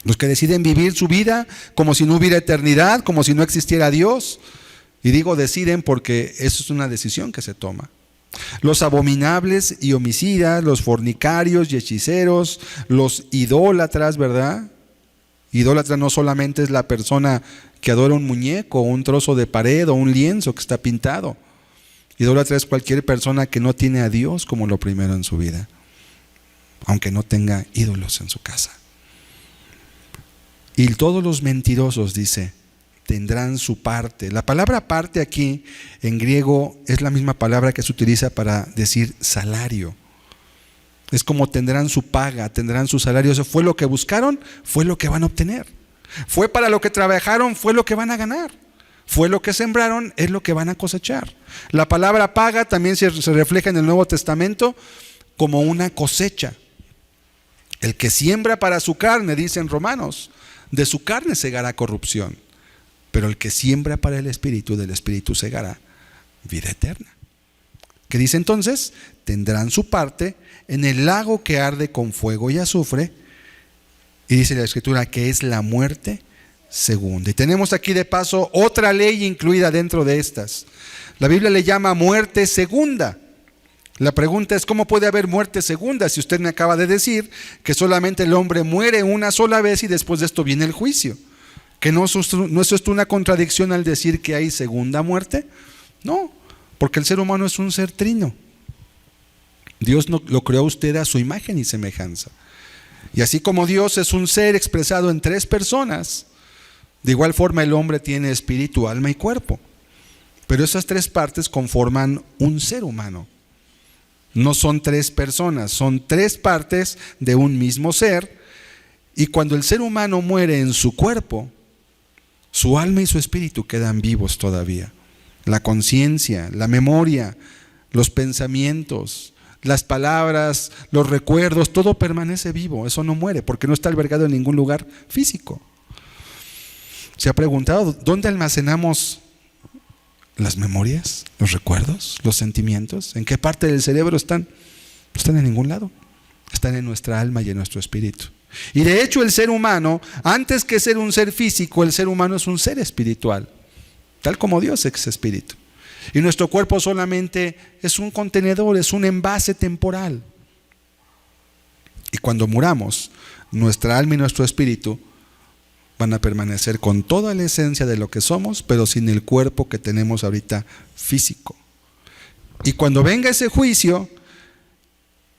Los que deciden vivir su vida como si no hubiera eternidad, como si no existiera Dios. Y digo deciden porque eso es una decisión que se toma. Los abominables y homicidas, los fornicarios y hechiceros, los idólatras, ¿verdad? Idólatra no solamente es la persona que adora un muñeco, un trozo de pared o un lienzo que está pintado. Idólatra es cualquier persona que no tiene a Dios como lo primero en su vida, aunque no tenga ídolos en su casa. Y todos los mentirosos, dice, tendrán su parte. La palabra parte aquí en griego es la misma palabra que se utiliza para decir salario. Es como tendrán su paga, tendrán su salario. Eso fue lo que buscaron, fue lo que van a obtener. Fue para lo que trabajaron, fue lo que van a ganar. Fue lo que sembraron, es lo que van a cosechar. La palabra paga también se refleja en el Nuevo Testamento como una cosecha. El que siembra para su carne, dicen Romanos, de su carne segará corrupción. Pero el que siembra para el Espíritu, del Espíritu segará vida eterna. ¿Qué dice entonces? Tendrán su parte en el lago que arde con fuego y azufre. Y dice la Escritura que es la muerte segunda. Y tenemos aquí de paso otra ley incluida dentro de estas. La Biblia le llama muerte segunda. La pregunta es, ¿cómo puede haber muerte segunda? Si usted me acaba de decir que solamente el hombre muere una sola vez y después de esto viene el juicio. ¿Que no es esto una contradicción al decir que hay segunda muerte? No, porque el ser humano es un ser trino. Dios lo creó a usted a su imagen y semejanza. Y así como Dios es un ser expresado en tres personas, de igual forma el hombre tiene espíritu, alma y cuerpo. Pero esas tres partes conforman un ser humano. No son tres personas, son tres partes de un mismo ser. Y cuando el ser humano muere en su cuerpo, su alma y su espíritu quedan vivos todavía. La conciencia, la memoria, los pensamientos, las palabras, los recuerdos, todo permanece vivo. Eso no muere porque no está albergado en ningún lugar físico. ¿Se ha preguntado dónde almacenamos las memorias, los recuerdos, los sentimientos? ¿En qué parte del cerebro están? No están en ningún lado. Están en nuestra alma y en nuestro espíritu. Y de hecho el ser humano, antes que ser un ser físico, el ser humano es un ser espiritual, tal como Dios es espíritu. Y nuestro cuerpo solamente es un contenedor, es un envase temporal. Y cuando muramos, nuestra alma y nuestro espíritu van a permanecer con toda la esencia de lo que somos, pero sin el cuerpo que tenemos ahorita físico. Y cuando venga ese juicio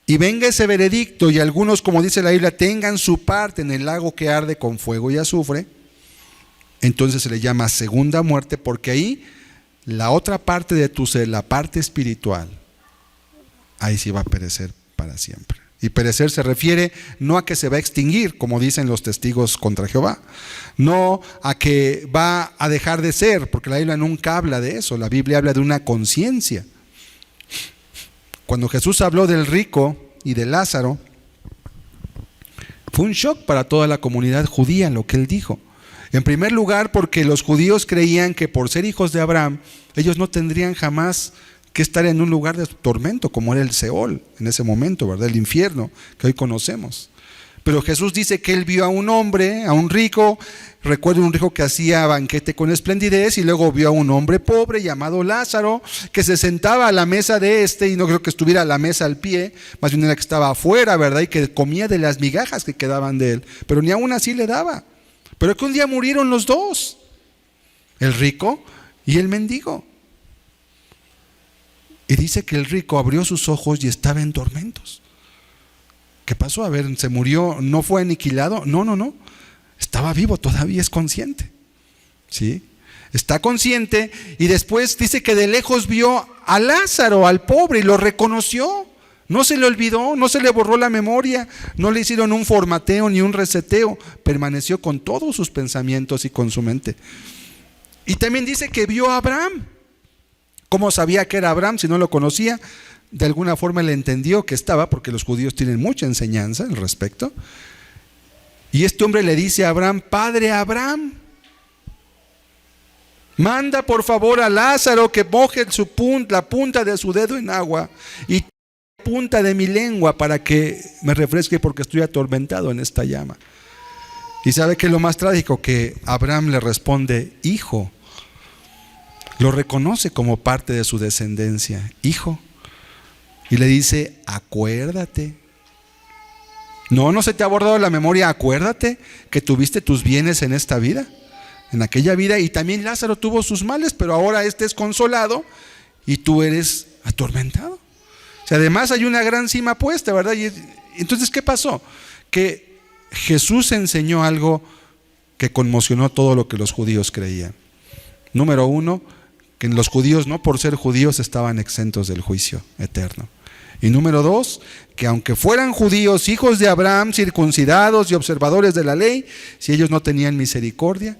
y venga ese veredicto, y algunos, como dice la Biblia, tengan su parte en el lago que arde con fuego y azufre, entonces se le llama segunda muerte, porque ahí la otra parte de tu ser, la parte espiritual, ahí sí va a perecer para siempre. Y perecer se refiere no a que se va a extinguir, como dicen los testigos contra Jehová, no a que va a dejar de ser, porque la Biblia nunca habla de eso. La Biblia habla de una conciencia. Cuando Jesús habló del rico y de Lázaro, fue un shock para toda la comunidad judía lo que él dijo. En primer lugar, porque los judíos creían que por ser hijos de Abraham, ellos no tendrían jamás que estar en un lugar de tormento, como era el Seol en ese momento, ¿verdad? El infierno que hoy conocemos. Pero Jesús dice que él vio a un hombre, a un rico, recuerdo un rico que hacía banquete con esplendidez, y luego vio a un hombre pobre llamado Lázaro, que se sentaba a la mesa de y no creo que estuviera a la mesa al pie, más bien era que estaba afuera, ¿verdad? Y que comía de las migajas que quedaban de él, pero ni aún así le daba. Pero que un día murieron los dos, el rico y el mendigo. Y dice que el rico abrió sus ojos y estaba en tormentos. ¿Qué pasó? A ver, ¿se murió? ¿No fue aniquilado? No. Estaba vivo, todavía es consciente. ¿Sí? Está consciente, y después dice que de lejos vio a Lázaro, al pobre, y lo reconoció. No se le olvidó, no se le borró la memoria, no le hicieron un formateo ni un reseteo. Permaneció con todos sus pensamientos y con su mente. Y también dice que vio a Abraham. ¿Cómo sabía que era Abraham si no lo conocía? De alguna forma le entendió que estaba, porque los judíos tienen mucha enseñanza al respecto. Y este hombre le dice a Abraham: Padre Abraham, manda por favor a Lázaro que moje la punta de su dedo en agua y la punta de mi lengua para que me refresque, porque estoy atormentado en esta llama. Y ¿sabe qué es lo más trágico? Que Abraham le responde: hijo. Lo reconoce como parte de su descendencia, hijo. Y le dice: acuérdate. No se te ha borrado la memoria. Acuérdate que tuviste tus bienes en esta vida, en aquella vida, y también Lázaro tuvo sus males, pero ahora este es consolado y tú eres atormentado. O sea, además hay una gran cima puesta, ¿verdad? Y entonces, ¿qué pasó? Que Jesús enseñó algo que conmocionó todo lo que los judíos creían. Número uno, que los judíos, no por ser judíos, estaban exentos del juicio eterno. Y número dos, que aunque fueran judíos, hijos de Abraham, circuncidados y observadores de la ley, si ellos no tenían misericordia,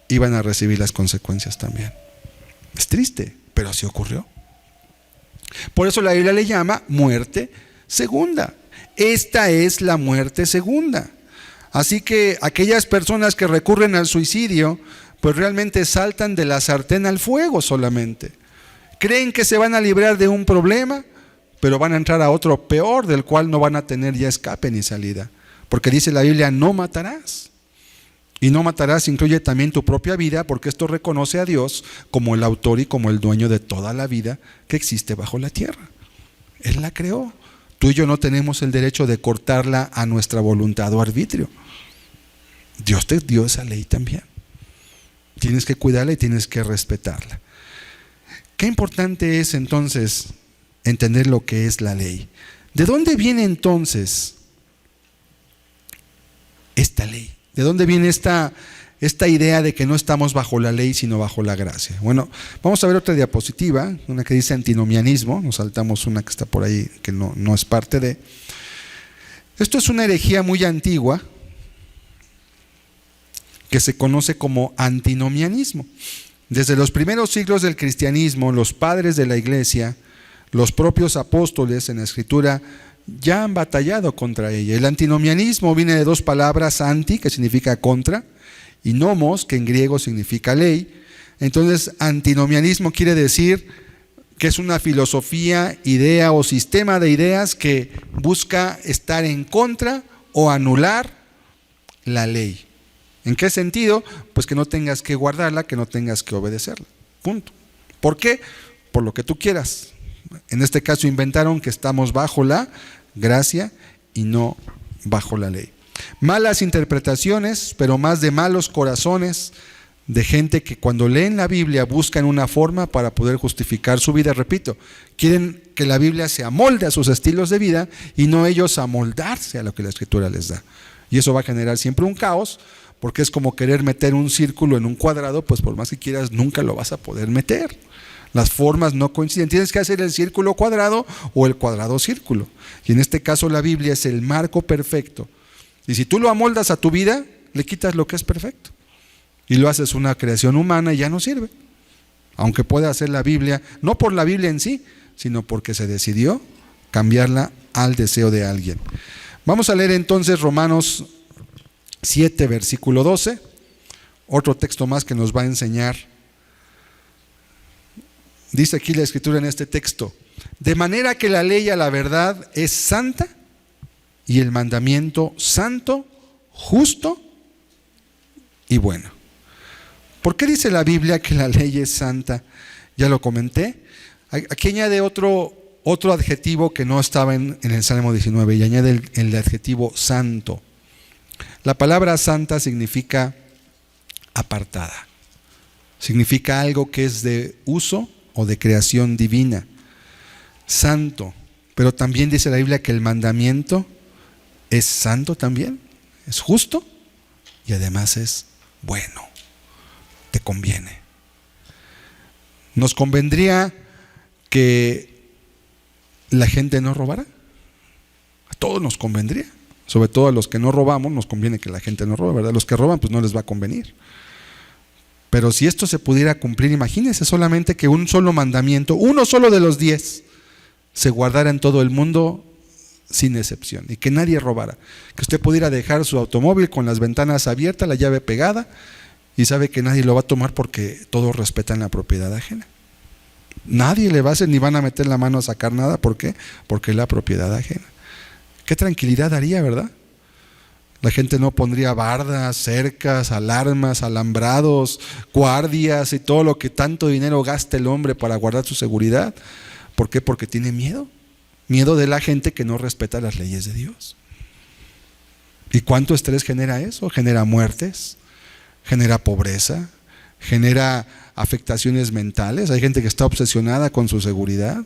iban a recibir las consecuencias también. Es triste, pero así ocurrió. Por eso la Biblia le llama muerte segunda. Esta es la muerte segunda. Así que aquellas personas que recurren al suicidio, pues realmente saltan de la sartén al fuego solamente. Creen que se van a librar de un problema, pero van a entrar a otro peor, del cual no van a tener ya escape ni salida. Porque dice la Biblia: no matarás. Y no matarás incluye también tu propia vida, porque esto reconoce a Dios como el autor y como el dueño de toda la vida que existe bajo la tierra. Él la creó. Tú y yo no tenemos el derecho de cortarla a nuestra voluntad o arbitrio. Dios te dio esa ley también. Tienes que cuidarla y tienes que respetarla. Qué importante es entonces entender lo que es la ley. ¿De dónde viene entonces esta ley? ¿De dónde viene esta idea de que no estamos bajo la ley sino bajo la gracia? Bueno, vamos a ver otra diapositiva, una que dice antinomianismo. Nos saltamos una que está por ahí que no es parte de. Esto es una herejía muy antigua que se conoce como antinomianismo. Desde los primeros siglos del cristianismo, los padres de la iglesia, los propios apóstoles en la escritura, ya han batallado contra ella. El antinomianismo viene de dos palabras: anti, que significa contra, y nomos, que en griego significa ley. Entonces, antinomianismo quiere decir que es una filosofía, idea o sistema de ideas que busca estar en contra o anular la ley. ¿En qué sentido? Pues que no tengas que guardarla, que no tengas que obedecerla. Punto. ¿Por qué? por lo que tú quieras. En este caso inventaron que estamos bajo la gracia y no bajo la ley. Malas interpretaciones, pero más de malos corazones de gente que cuando leen la Biblia buscan una forma para poder justificar su vida. Repito, quieren que la Biblia se amolde a sus estilos de vida y no ellos amoldarse a lo que la Escritura les da. Y eso va a generar siempre un caos, porque es como querer meter un círculo en un cuadrado, pues por más que quieras nunca lo vas a poder meter. Las formas no coinciden, tienes que hacer el círculo cuadrado o el cuadrado círculo. Y en este caso la Biblia es el marco perfecto. Y si tú lo amoldas a tu vida, le quitas lo que es perfecto. Y lo haces una creación humana y ya no sirve. Aunque pueda hacer la Biblia, no por la Biblia en sí, sino porque se decidió cambiarla al deseo de alguien. Vamos a leer entonces Romanos 7, versículo 12, otro texto más que nos va a enseñar. Dice aquí la Escritura en este texto: de manera que la ley a la verdad es santa y el mandamiento santo, justo y bueno. ¿Por qué dice la Biblia que la ley es santa? Ya lo comenté. Aquí añade otro adjetivo que no estaba en el Salmo 19 y añade el adjetivo santo. La palabra santa significa apartada. Significa algo que es de uso o de creación divina. Santo. Pero también dice la Biblia que el mandamiento es santo también, es justo y además es bueno. Te conviene. ¿Nos convendría que la gente no robara? A todos nos convendría. Sobre todo a los que no robamos nos conviene que la gente no robe, ¿verdad? Los que roban pues no les va a convenir. Pero si esto se pudiera cumplir, imagínense solamente que un solo mandamiento, uno solo de los 10, se guardara en todo el mundo sin excepción y que nadie robara. Que usted pudiera dejar su automóvil con las ventanas abiertas, la llave pegada, y sabe que nadie lo va a tomar porque todos respetan la propiedad ajena. Nadie le va a hacer ni van a meter la mano a sacar nada. ¿Por qué? Porque es la propiedad ajena. Qué tranquilidad daría, ¿verdad? La gente no pondría bardas, cercas, alarmas, alambrados, guardias y todo lo que tanto dinero gasta el hombre para guardar su seguridad. ¿Por qué? Porque tiene miedo. Miedo de la gente que no respeta las leyes de Dios. ¿Y cuánto estrés genera eso? Genera muertes, genera pobreza, genera afectaciones mentales. Hay gente que está obsesionada con su seguridad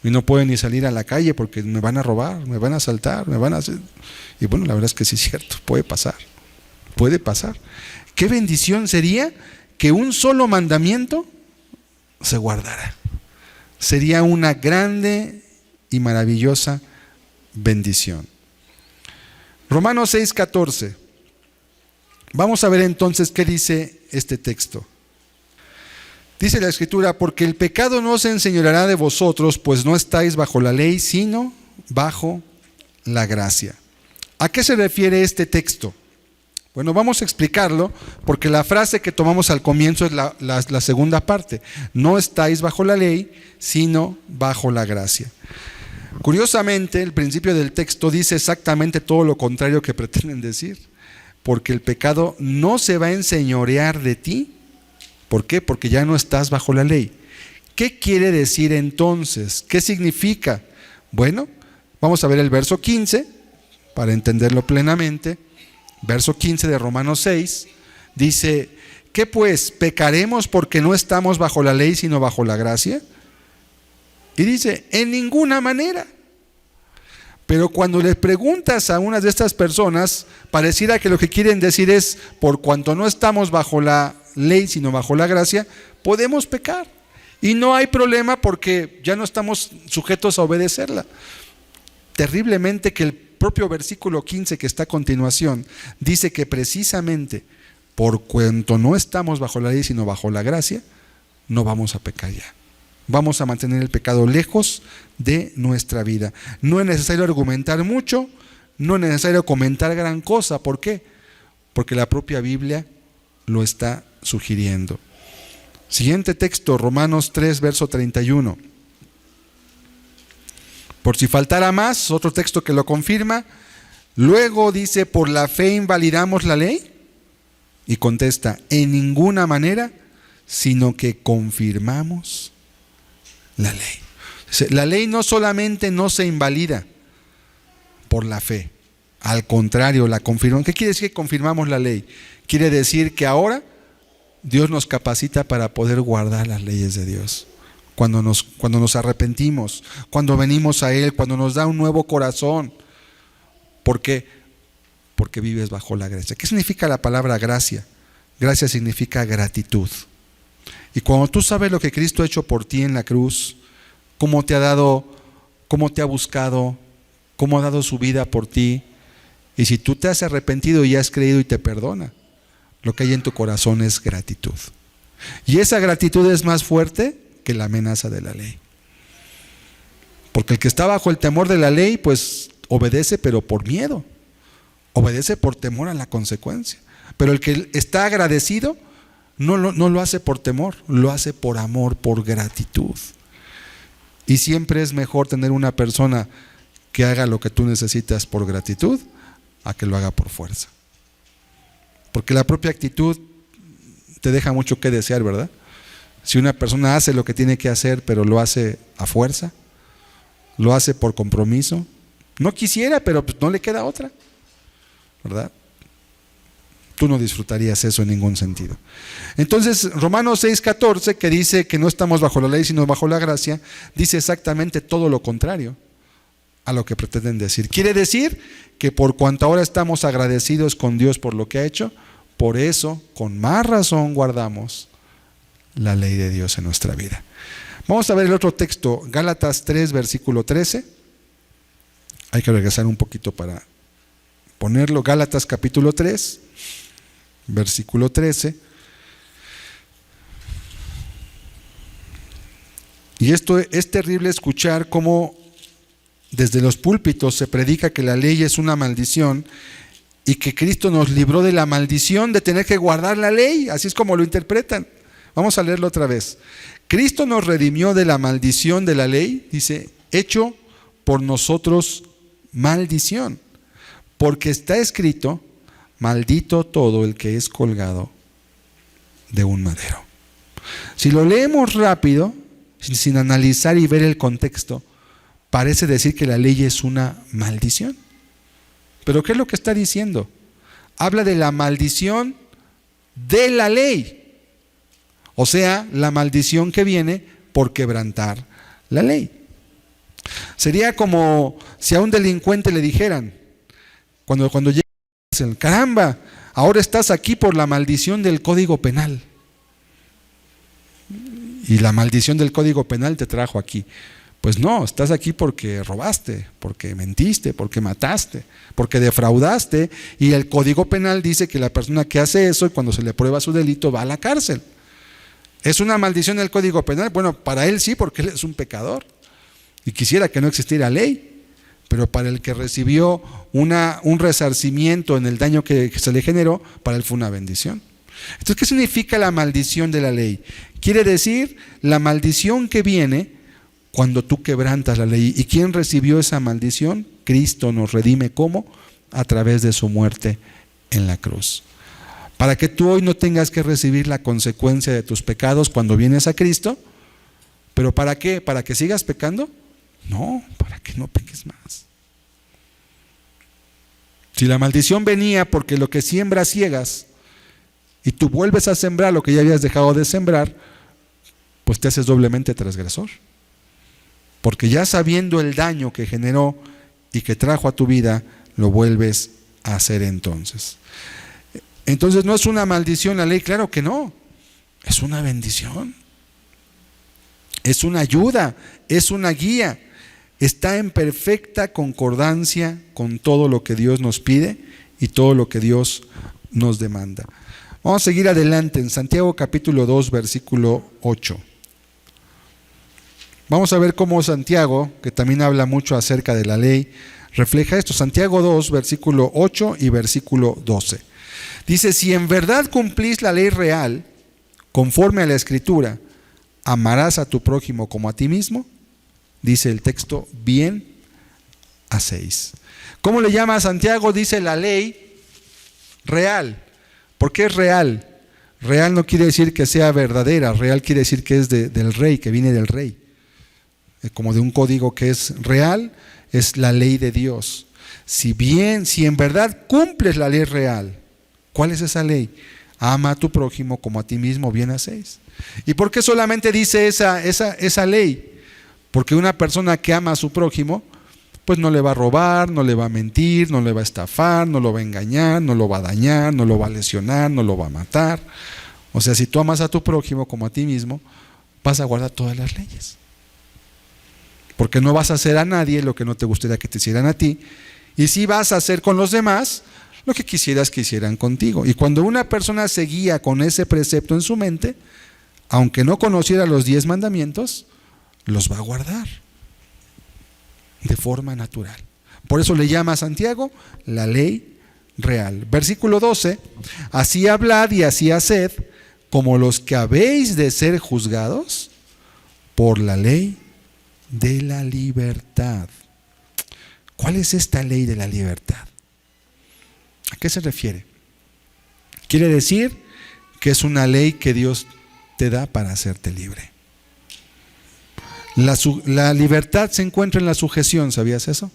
y no puede ni salir a la calle porque me van a robar, me van a asaltar, me van a hacer. Y bueno, la verdad es que sí es cierto, puede pasar. Qué bendición sería que un solo mandamiento se guardara. Sería una grande y maravillosa bendición. Romanos 6:14. Vamos a ver entonces qué dice este texto. Dice la Escritura: porque el pecado no se enseñoreará de vosotros, pues no estáis bajo la ley, sino bajo la gracia. ¿A qué se refiere este texto? Bueno, vamos a explicarlo, porque la frase que tomamos al comienzo es la segunda parte. No estáis bajo la ley, sino bajo la gracia. Curiosamente, el principio del texto dice exactamente todo lo contrario que pretenden decir. Porque el pecado no se va a enseñorear de ti. ¿Por qué? Porque ya no estás bajo la ley. ¿Qué quiere decir entonces? ¿Qué significa? Bueno, vamos a ver el verso 15 para entenderlo plenamente. Verso 15 de Romanos 6 dice: ¿qué pues? ¿Pecaremos porque no estamos bajo la ley sino bajo la gracia? Y dice: en ninguna manera. Pero cuando les preguntas a unas de estas personas, pareciera que lo que quieren decir es: por cuanto no estamos bajo la ley sino bajo la gracia, podemos pecar. Y no hay problema porque ya no estamos sujetos a obedecerla. Terriblemente que el propio versículo 15 que está a continuación dice que precisamente por cuanto no estamos bajo la ley sino bajo la gracia, no vamos a pecar ya. Vamos a mantener el pecado lejos de nuestra vida. No es necesario argumentar mucho, no es necesario comentar gran cosa. ¿Por qué? Porque la propia Biblia lo está sugiriendo. Siguiente texto, Romanos 3, verso 31. Por si faltara más, otro texto que lo confirma. Luego dice: ¿por la fe invalidamos la ley? Y contesta: en ninguna manera, sino que confirmamos la ley. La ley no solamente no se invalida por la fe, al contrario, la confirmamos. ¿Qué quiere decir que confirmamos la ley? Quiere decir que ahora Dios nos capacita para poder guardar las leyes de Dios. Cuando nos arrepentimos, cuando venimos a Él, cuando nos da un nuevo corazón. ¿Por qué? Porque vives bajo la gracia. ¿Qué significa la palabra gracia? Gracia significa gratitud. Y cuando tú sabes lo que Cristo ha hecho por ti en la cruz, cómo te ha dado, cómo te ha buscado, cómo ha dado su vida por ti, y si tú te has arrepentido y has creído y te perdona, lo que hay en tu corazón es gratitud. Y esa gratitud es más fuerte que la amenaza de la ley. Porque el que está bajo el temor de la ley, pues obedece, pero por miedo. Obedece por temor a la consecuencia. Pero el que está agradecido no lo hace por temor, lo hace por amor, por gratitud. Y siempre es mejor tener una persona que haga lo que tú necesitas por gratitud a que lo haga por fuerza. Porque la propia actitud te deja mucho que desear, ¿verdad? Si una persona hace lo que tiene que hacer, pero lo hace a fuerza, lo hace por compromiso, no quisiera, pero pues no le queda otra, ¿verdad? Tú no disfrutarías eso en ningún sentido. Entonces, Romanos 6:14, que dice que no estamos bajo la ley, sino bajo la gracia, dice exactamente todo lo contrario a lo que pretenden decir. Quiere decir que por cuanto ahora estamos agradecidos con Dios por lo que ha hecho, por eso, con más razón, guardamos la ley de Dios en nuestra vida. Vamos a ver el otro texto, Gálatas 3, versículo 13. Hay que regresar un poquito para ponerlo. Gálatas capítulo 3, versículo 13. Y esto es terrible escuchar cómo desde los púlpitos se predica que la ley es una maldición y que Cristo nos libró de la maldición de tener que guardar la ley. Así es como lo interpretan. Vamos a leerlo otra vez. Cristo nos redimió de la maldición de la ley, dice, hecho por nosotros maldición, porque está escrito, maldito todo el que es colgado de un madero. Si lo leemos rápido, sin analizar y ver el contexto, parece decir que la ley es una maldición. ¿Pero qué es lo que está diciendo? Habla de la maldición de la ley. O sea, la maldición que viene por quebrantar la ley. Sería como si a un delincuente le dijeran, cuando llega a la cárcel, caramba, ahora estás aquí por la maldición del Código Penal. Y la maldición del Código Penal te trajo aquí. Pues no, estás aquí porque robaste, porque mentiste, porque mataste, porque defraudaste, y el Código Penal dice que la persona que hace eso, cuando se le prueba su delito, va a la cárcel. ¿Es una maldición del Código Penal? Bueno, para él sí, porque él es un pecador y quisiera que no existiera ley, pero para el que recibió un resarcimiento en el daño que se le generó, para él fue una bendición. Entonces, ¿qué significa la maldición de la ley? Quiere decir la maldición que viene cuando tú quebrantas la ley. ¿Y quién recibió esa maldición? Cristo nos redime. ¿Cómo? A través de su muerte en la cruz. Para que tú hoy no tengas que recibir la consecuencia de tus pecados cuando vienes a Cristo. ¿Pero para qué? ¿Para que sigas pecando? No, para que no peques más. Si la maldición venía porque lo que siembras ciegas y tú vuelves a sembrar lo que ya habías dejado de sembrar, pues te haces doblemente transgresor. Porque ya sabiendo el daño que generó y que trajo a tu vida, lo vuelves a hacer entonces. Entonces, ¿no es una maldición la ley? Claro que no. Es una bendición. Es una ayuda, es una guía. Está en perfecta concordancia con todo lo que Dios nos pide y todo lo que Dios nos demanda. Vamos a seguir adelante en Santiago capítulo 2, versículo 8. Vamos a ver cómo Santiago, que también habla mucho acerca de la ley, refleja esto. Santiago 2, versículo 8 y versículo 12. Dice, si en verdad cumplís la ley real, conforme a la Escritura, amarás a tu prójimo como a ti mismo, dice el texto, bien hacéis. ¿Cómo le llama a Santiago? Dice la ley real. ¿Por qué es real? Real no quiere decir que sea verdadera, real quiere decir que es del rey, que viene del rey. como de un código que es real, es la ley de Dios. Si en verdad cumples la ley real, ¿cuál es esa ley? Ama a tu prójimo como a ti mismo, bien hacéis. ¿Y por qué solamente dice esa ley? Porque una persona que ama a su prójimo, pues no le va a robar, no le va a mentir, no le va a estafar, no lo va a engañar, no lo va a dañar, no lo va a lesionar, no lo va a matar. O sea, si tú amas a tu prójimo como a ti mismo, vas a guardar todas las leyes. Porque no vas a hacer a nadie lo que no te gustaría que te hicieran a ti, y sí vas a hacer con los demás lo que quisieras que hicieran contigo. Y cuando una persona se guía con ese precepto en su mente, aunque no conociera los 10 mandamientos, los va a guardar de forma natural. Por eso le llama a Santiago la ley real. Versículo 12: así hablad y así haced, como los que habéis de ser juzgados por la ley de la libertad. ¿Cuál es esta ley de la libertad? ¿A qué se refiere? Quiere decir que es una ley que Dios te da para hacerte libre. La libertad se encuentra en la sujeción, ¿sabías eso?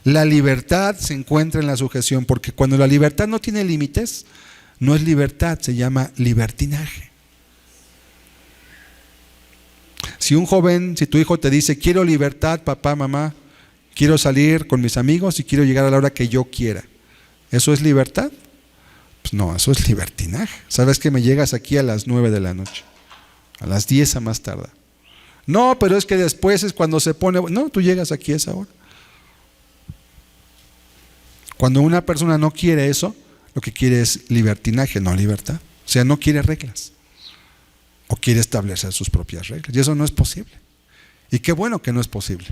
La libertad se encuentra en la sujeción, porque cuando la libertad no tiene límites, no es libertad, se llama libertinaje. Si tu hijo te dice, quiero libertad, papá, mamá, quiero salir con mis amigos y quiero llegar a la hora que yo quiera, ¿eso es libertad? Pues no, eso es libertinaje. ¿Sabes que me llegas aquí a las 9 de la noche? A las 10 a más tardar. No, pero es que después es cuando se pone... No, tú llegas aquí a esa hora. Cuando una persona no quiere eso, lo que quiere es libertinaje, no libertad. O sea, no quiere reglas. O quiere establecer sus propias reglas. Y eso no es posible. Y qué bueno que no es posible.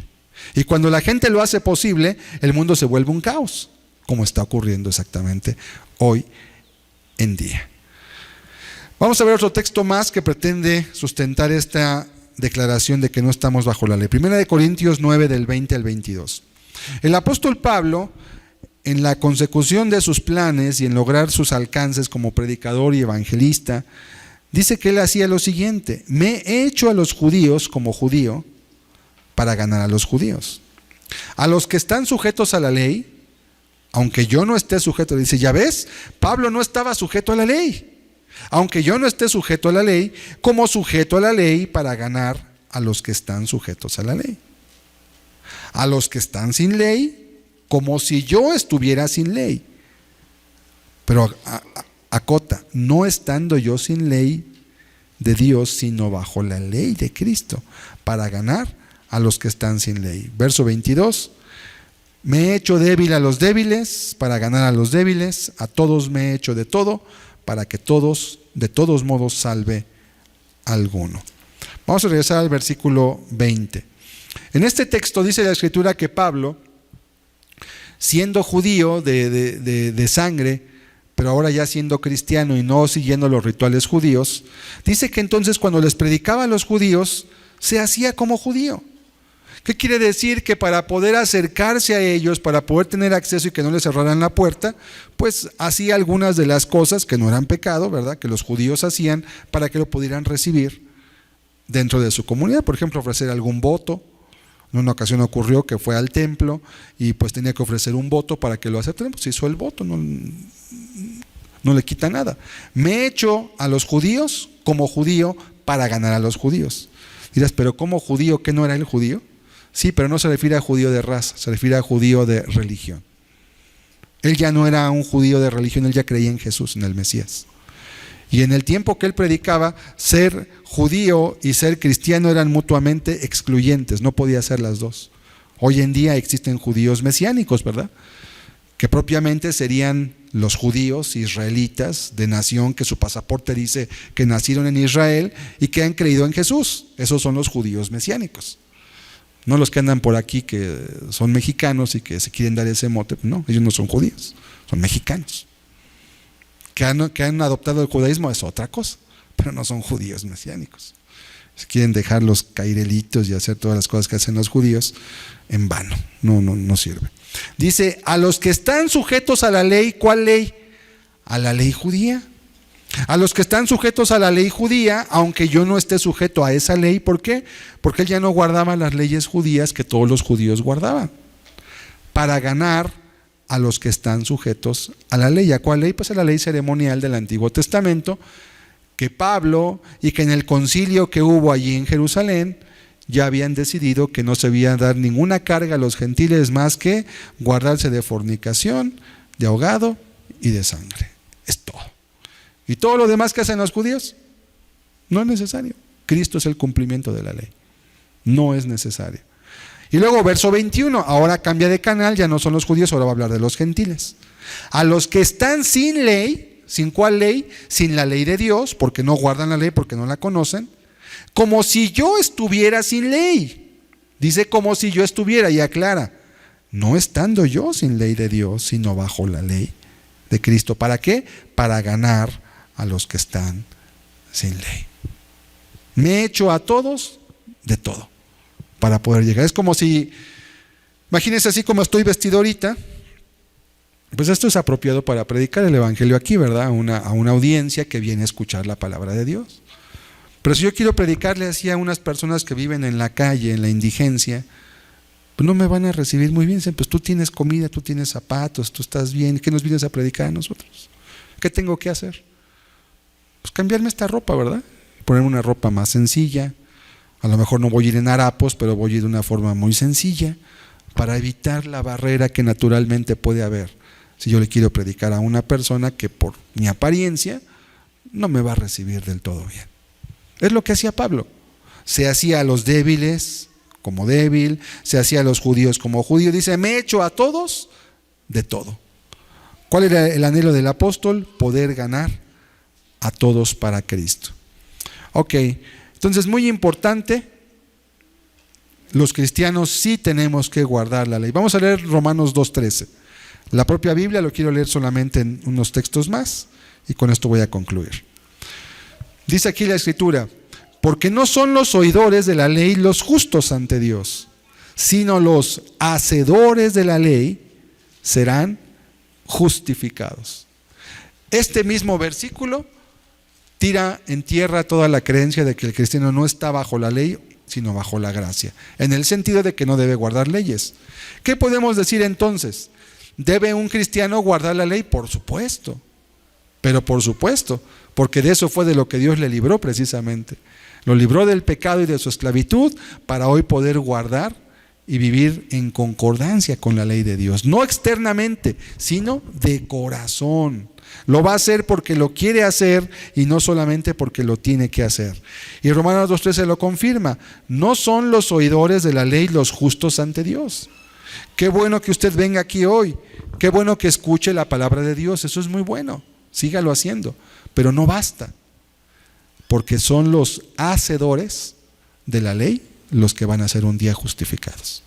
Y cuando la gente lo hace posible, el mundo se vuelve un caos, como está ocurriendo exactamente hoy en día. Vamos a ver otro texto más que pretende sustentar esta declaración de que no estamos bajo la ley. 1 Corintios 9, del 20 al 22. El apóstol Pablo, en la consecución de sus planes y en lograr sus alcances como predicador y evangelista, dice que él hacía lo siguiente: me he hecho a los judíos como judío para ganar a los judíos. A los que están sujetos a la ley, aunque yo no esté sujeto, dice, ya ves, Pablo no estaba sujeto a la ley. Aunque yo no esté sujeto a la ley, como sujeto a la ley para ganar a los que están sujetos a la ley. A los que están sin ley, como si yo estuviera sin ley. Pero acota, no estando yo sin ley de Dios, sino bajo la ley de Cristo, para ganar a los que están sin ley. Verso 22. Me he hecho débil a los débiles para ganar a los débiles, a todos me he hecho de todo, para que todos, de todos modos, salve a alguno. Vamos a regresar al versículo 20. En este texto dice la Escritura que Pablo, siendo judío de sangre, pero ahora ya siendo cristiano y no siguiendo los rituales judíos, dice que entonces cuando les predicaba a los judíos, se hacía como judío. ¿Qué quiere decir? Que para poder acercarse a ellos, para poder tener acceso y que no les cerraran la puerta, pues hacía algunas de las cosas que no eran pecado, ¿verdad?, que los judíos hacían para que lo pudieran recibir dentro de su comunidad. Por ejemplo, ofrecer algún voto. En una ocasión ocurrió que fue al templo y pues tenía que ofrecer un voto para que lo acepten. Pues hizo el voto, no le quita nada. Me he hecho a los judíos como judío para ganar a los judíos. Dirás, pero ¿cómo judío? ¿Qué no era el judío? Sí, pero no se refiere a judío de raza, se refiere a judío de religión. Él ya no era un judío de religión, él ya creía en Jesús, en el Mesías. Y en el tiempo que él predicaba, ser judío y ser cristiano eran mutuamente excluyentes, no podía ser las dos. Hoy en día existen judíos mesiánicos, ¿verdad?, que propiamente serían los judíos israelitas de nación, que su pasaporte dice que nacieron en Israel y que han creído en Jesús. Esos son los judíos mesiánicos. No los que andan por aquí que son mexicanos y que se quieren dar ese mote. No, ellos no son judíos, son mexicanos. Que han adoptado el judaísmo es otra cosa, pero no son judíos mesiánicos. Si quieren dejar los cairelitos y hacer todas las cosas que hacen los judíos, en vano, no sirve. Dice, a los que están sujetos a la ley, ¿cuál ley? A la ley judía. A los que están sujetos a la ley judía, aunque yo no esté sujeto a esa ley. ¿Por qué? Porque él ya no guardaba las leyes judías que todos los judíos guardaban, para ganar a los que están sujetos a la ley. ¿A cuál ley? Pues a la ley ceremonial del Antiguo Testamento, que Pablo y que en el concilio que hubo allí en Jerusalén ya habían decidido que no se debía dar ninguna carga a los gentiles más que guardarse de fornicación, de ahogado y de sangre. Es todo. ¿Y todo lo demás que hacen los judíos? No es necesario. Cristo es el cumplimiento de la ley. No es necesario. Y luego verso 21, ahora cambia de canal, ya no son los judíos, ahora va a hablar de los gentiles. A los que están sin ley, ¿sin cuál ley? Sin la ley de Dios, porque no guardan la ley, porque no la conocen. Como si yo estuviera sin ley. Dice como si yo estuviera, y aclara, no estando yo sin ley de Dios, sino bajo la ley de Cristo. ¿Para qué? Para ganar a los que están sin ley. Me he hecho a todos de todo para poder llegar. Es como si, imagínense así como estoy vestido ahorita, pues esto es apropiado para predicar el evangelio aquí, ¿verdad? A una audiencia que viene a escuchar la palabra de Dios. Pero si yo quiero predicarle así a unas personas que viven en la calle, en la indigencia, pues no me van a recibir muy bien. Dicen, pues tú tienes comida, tú tienes zapatos, tú estás bien, ¿qué nos vienes a predicar a nosotros? ¿Qué tengo que hacer? Pues cambiarme esta ropa, ¿verdad? Ponerme una ropa más sencilla. A lo mejor no voy a ir en harapos, pero voy a ir de una forma muy sencilla para evitar la barrera que naturalmente puede haber si yo le quiero predicar a una persona que por mi apariencia no me va a recibir del todo bien. Es lo que hacía Pablo. Se hacía a los débiles como débil, se hacía a los judíos como judío. Dice, me he hecho a todos de todo. ¿Cuál era el anhelo del apóstol? Poder ganar a todos para Cristo. Ok, entonces muy importante, los cristianos sí tenemos que guardar la ley. Vamos a leer Romanos 2:13. La propia Biblia, lo quiero leer solamente en unos textos más y con esto voy a concluir. Dice aquí la Escritura, porque no son los oidores de la ley los justos ante Dios, sino los hacedores de la ley serán justificados. Este mismo versículo tira en tierra toda la creencia de que el cristiano no está bajo la ley, sino bajo la gracia, en el sentido de que no debe guardar leyes. ¿Qué podemos decir entonces? ¿Debe un cristiano guardar la ley? Por supuesto, pero por supuesto, porque de eso fue de lo que Dios le libró precisamente. Lo libró del pecado y de su esclavitud para hoy poder guardar y vivir en concordancia con la ley de Dios. No externamente, sino de corazón. Lo va a hacer porque lo quiere hacer y no solamente porque lo tiene que hacer. Y Romanos 2:13 lo confirma. No son los oidores de la ley los justos ante Dios. Qué bueno que usted venga aquí hoy. Qué bueno que escuche la palabra de Dios. Eso es muy bueno. Sígalo haciendo. Pero no basta. Porque son los hacedores de la ley los que van a ser un día justificados.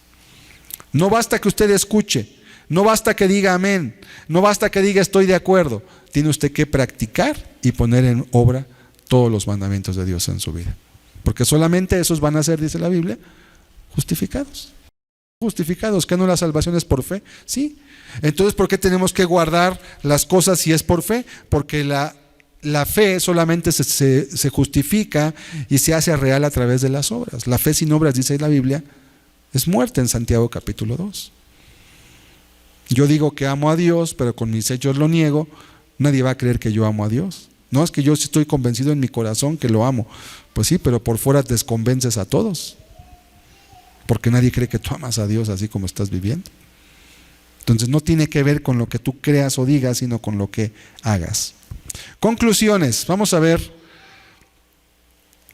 No basta que usted escuche. No basta que diga amén. No basta que diga estoy de acuerdo. Tiene usted que practicar y poner en obra todos los mandamientos de Dios en su vida. Porque solamente esos van a ser, dice la Biblia, justificados. Justificados. ¿Que no la salvación es por fe? Sí. Entonces, ¿por qué tenemos que guardar las cosas si es por fe? Porque la fe solamente se justifica y se hace real a través de las obras. La fe sin obras, dice la Biblia, es muerta en Santiago capítulo 2. Yo digo que amo a Dios, pero con mis hechos lo niego. Nadie va a creer que yo amo a Dios. No, es que yo sí estoy convencido en mi corazón que lo amo. Pues sí, pero por fuera desconvences a todos. Porque nadie cree que tú amas a Dios así como estás viviendo. Entonces no tiene que ver con lo que tú creas o digas, sino con lo que hagas. Conclusiones. Vamos a ver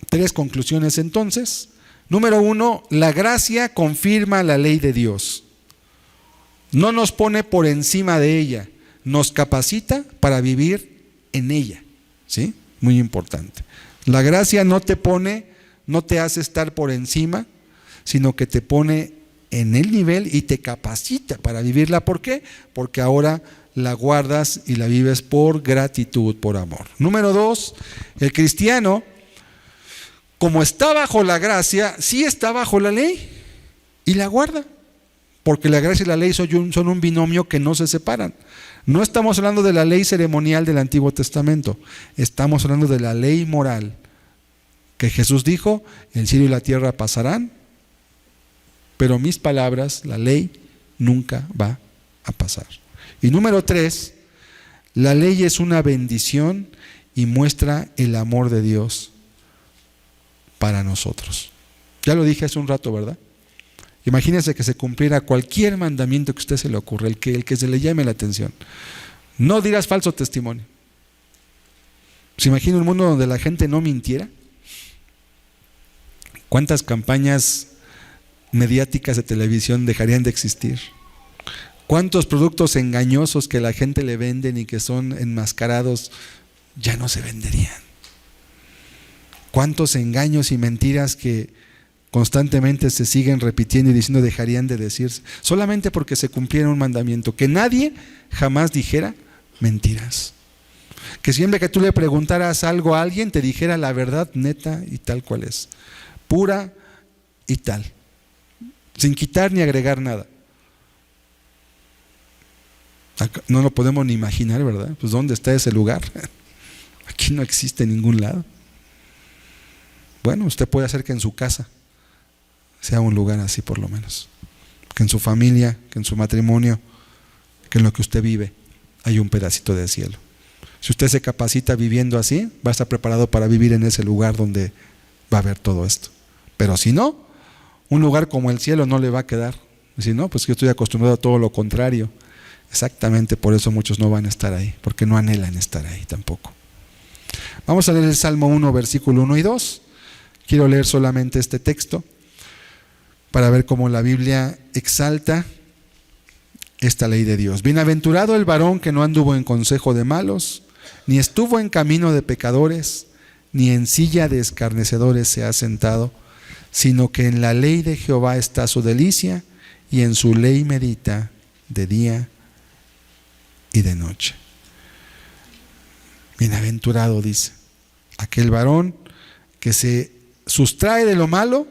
3 conclusiones entonces. Número 1, la gracia confirma la ley de Dios. No nos pone por encima de ella, nos capacita para vivir en ella. ¿Sí? Muy importante. La gracia no te pone, no te hace estar por encima, sino que te pone en el nivel y te capacita para vivirla. ¿Por qué? Porque ahora la guardas y la vives por gratitud, por amor. Número 2, el cristiano, como está bajo la gracia, sí está bajo la ley y la guarda. porque la gracia y la ley son un binomio que no se separan. No estamos hablando de la ley ceremonial del Antiguo Testamento, estamos hablando de la ley moral, que Jesús dijo: el cielo y la tierra pasarán, pero mis palabras, la ley, nunca va a pasar. Y número 3, la ley es una bendición y muestra el amor de Dios para nosotros. Ya lo dije hace un rato, ¿verdad? Imagínense que se cumpliera cualquier mandamiento que a usted se le ocurra, el que se le llame la atención. No dirás falso testimonio. ¿Se imagina un mundo donde la gente no mintiera? ¿Cuántas campañas mediáticas de televisión dejarían de existir? ¿Cuántos productos engañosos que la gente le venden y que son enmascarados ya no se venderían? ¿Cuántos engaños y mentiras que constantemente se siguen repitiendo y diciendo dejarían de decirse? Solamente porque se cumpliera un mandamiento, que nadie jamás dijera mentiras. Que siempre que tú le preguntaras algo a alguien te dijera la verdad neta y tal cual es, pura y tal, sin quitar ni agregar nada. No lo podemos ni imaginar, ¿verdad? Pues ¿dónde está ese lugar? Aquí no existe en ningún lado. Bueno, usted puede hacer que en su casa sea un lugar así, por lo menos, que en su familia, que en su matrimonio, que en lo que usted vive hay un pedacito de cielo. Si usted se capacita viviendo así, va a estar preparado para vivir en ese lugar donde va a haber todo esto. Pero si no, un lugar como el cielo no le va a quedar. Si no, pues yo estoy acostumbrado a todo lo contrario. Exactamente por eso muchos no van a estar ahí, porque no anhelan estar ahí tampoco. Vamos a leer el Salmo 1, versículo 1 y 2. Quiero leer solamente este texto para ver cómo la Biblia exalta esta ley de Dios. Bienaventurado el varón que no anduvo en consejo de malos, ni estuvo en camino de pecadores, ni en silla de escarnecedores se ha sentado, sino que en la ley de Jehová está su delicia, y en su ley medita de día y de noche. Bienaventurado, dice, aquel varón que se sustrae de lo malo,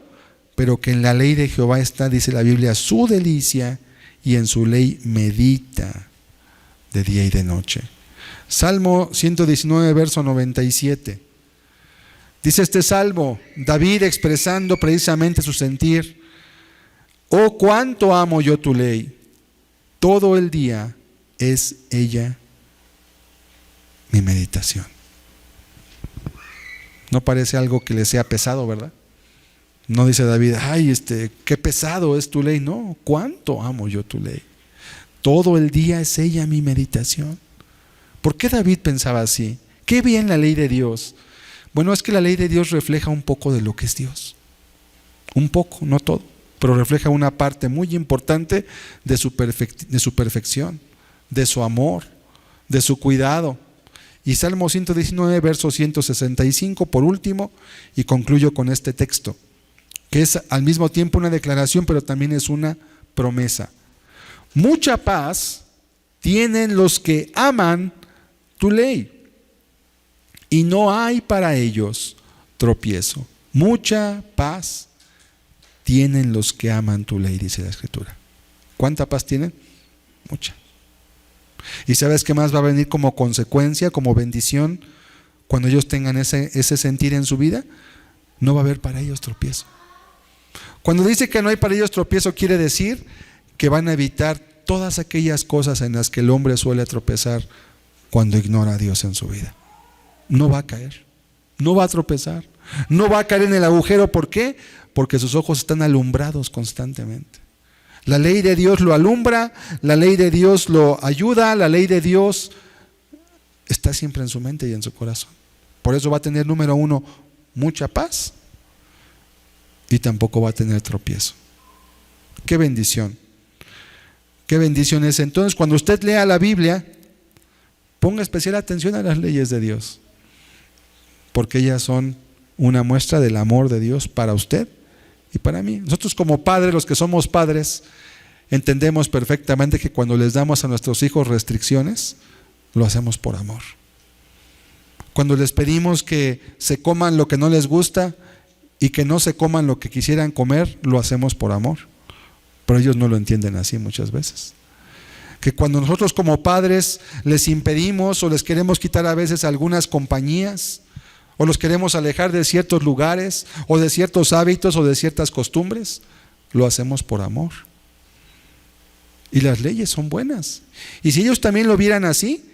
pero que en la ley de Jehová está, dice la Biblia, su delicia, y en su ley medita de día y de noche. Salmo 119, verso 97. Dice este salmo, David expresando precisamente su sentir: oh, cuánto amo yo tu ley, todo el día es ella mi meditación. No parece algo que le sea pesado, ¿verdad? No dice David, ay, qué pesado es tu ley. No, cuánto amo yo tu ley. Todo el día es ella mi meditación. ¿Por qué David pensaba así? ¿Qué veía en la ley de Dios? Bueno, es que la ley de Dios refleja un poco de lo que es Dios. Un poco, no todo, pero refleja una parte muy importante de su perfección, de su amor, de su cuidado. Y Salmo 119, verso 165, por último, y concluyo con este texto, que es al mismo tiempo una declaración, pero también es una promesa. Mucha paz tienen los que aman tu ley, y no hay para ellos tropiezo. Mucha paz tienen los que aman tu ley, dice la Escritura. ¿Cuánta paz tienen? Mucha. ¿Y sabes qué más va a venir como consecuencia, como bendición, cuando ellos tengan ese sentir en su vida? No va a haber para ellos tropiezo. Cuando dice que no hay para ellos tropiezo, quiere decir que van a evitar todas aquellas cosas en las que el hombre suele tropezar cuando ignora a Dios en su vida. No va a caer, no va a tropezar, no va a caer en el agujero. ¿Por qué? Porque sus ojos están alumbrados constantemente. La ley de Dios lo alumbra, la ley de Dios lo ayuda, la ley de Dios está siempre en su mente y en su corazón. Por eso va a tener, número 1, mucha paz, y tampoco va a tener tropiezo. ¡Qué bendición! ¡Qué bendición es! Entonces, cuando usted lea la Biblia, ponga especial atención a las leyes de Dios, porque ellas son una muestra del amor de Dios para usted y para mí. Nosotros como padres, los que somos padres, entendemos perfectamente que cuando les damos a nuestros hijos restricciones, lo hacemos por amor. Cuando les pedimos que se coman lo que no les gusta y que no se coman lo que quisieran comer, lo hacemos por amor. pero ellos no lo entienden así muchas veces. Que cuando nosotros como padres les impedimos o les queremos quitar a veces algunas compañías, o los queremos alejar de ciertos lugares, o de ciertos hábitos, o de ciertas costumbres, lo hacemos por amor. Y las leyes son buenas. Y si ellos también lo vieran así,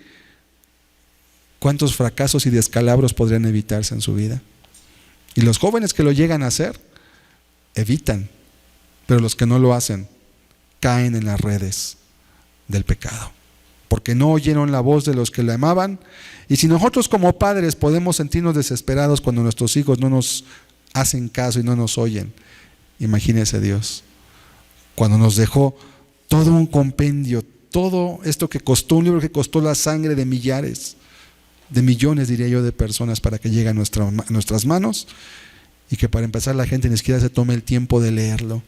¿cuántos fracasos y descalabros podrían evitarse en su vida? Y los jóvenes que lo llegan a hacer, evitan, pero los que no lo hacen, caen en las redes del pecado, porque no oyeron la voz de los que la amaban. Y si nosotros como padres podemos sentirnos desesperados cuando nuestros hijos no nos hacen caso y no nos oyen, imagínese Dios, cuando nos dejó todo un compendio, todo esto que costó, un libro que costó la sangre de millares, de millones diría yo, de personas para que llegue a nuestras manos, y que para empezar la gente ni siquiera se tome el tiempo de leerlo,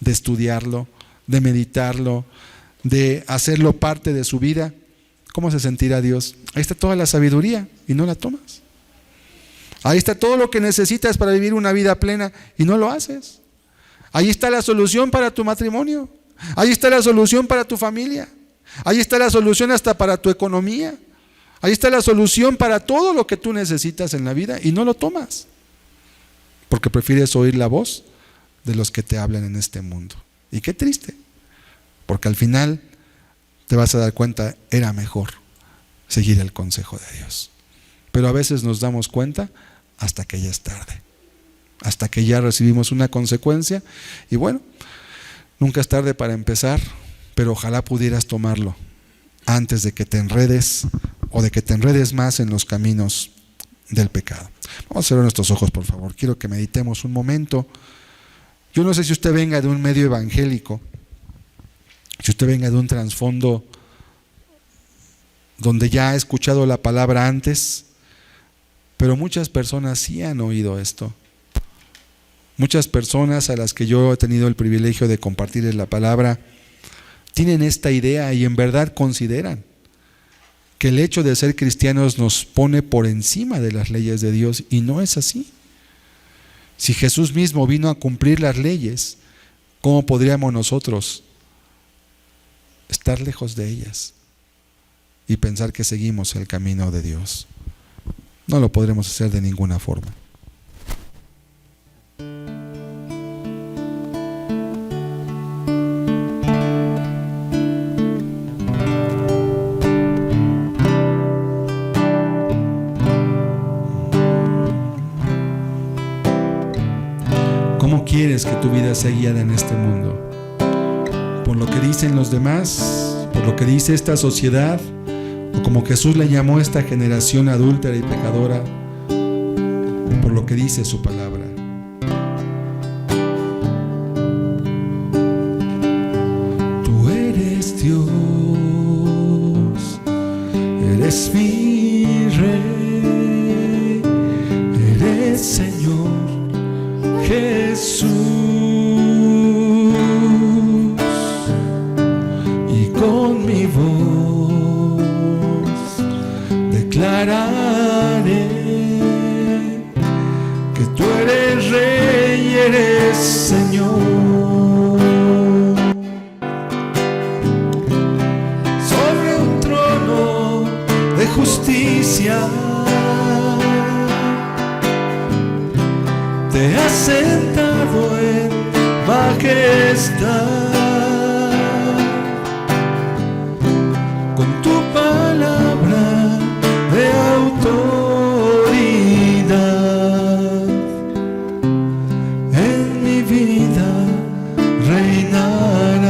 de estudiarlo, de meditarlo, de hacerlo parte de su vida. ¿Cómo se sentirá Dios? Ahí está toda la sabiduría y no la tomas. Ahí está todo lo que necesitas para vivir una vida plena y no lo haces. Ahí está la solución para tu matrimonio. Ahí está la solución para tu familia. Ahí está la solución hasta para tu economía. Ahí está la solución para todo lo que tú necesitas en la vida y no lo tomas. Porque prefieres oír la voz de los que te hablan en este mundo. Y qué triste. Porque al final te vas a dar cuenta, era mejor seguir el consejo de Dios. Pero a veces nos damos cuenta hasta que ya es tarde, hasta que ya recibimos una consecuencia. Y bueno, nunca es tarde para empezar, pero ojalá pudieras tomarlo antes de que te enredes o de que te enredes más en los caminos del pecado. Vamos a cerrar nuestros ojos, por favor. Quiero que meditemos un momento. Yo no sé si usted venga de un medio evangélico, si usted venga de un trasfondo donde ya ha escuchado la palabra antes, pero muchas personas sí han oído esto. Muchas personas a las que yo he tenido el privilegio de compartirles la palabra tienen esta idea y en verdad consideran que el hecho de ser cristianos nos pone por encima de las leyes de Dios, y no es así. Si Jesús mismo vino a cumplir las leyes, ¿cómo podríamos nosotros estar lejos de ellas y pensar que seguimos el camino de Dios? No lo podremos hacer de ninguna forma. ¿Cómo quieres que tu vida sea guiada en este mundo? ¿Por lo que dicen los demás? ¿Por lo que dice esta sociedad? ¿O como Jesús le llamó a esta generación adúltera y pecadora? ¿Por lo que dice su palabra? Tú eres Dios, eres mi Rey, eres Señor Jesús, y con mi voz declararé que tú eres Rey y eres Señor. Sobre un trono de justicia te has sentado en majestad, con tu palabra de autoridad. En mi vida reinarás.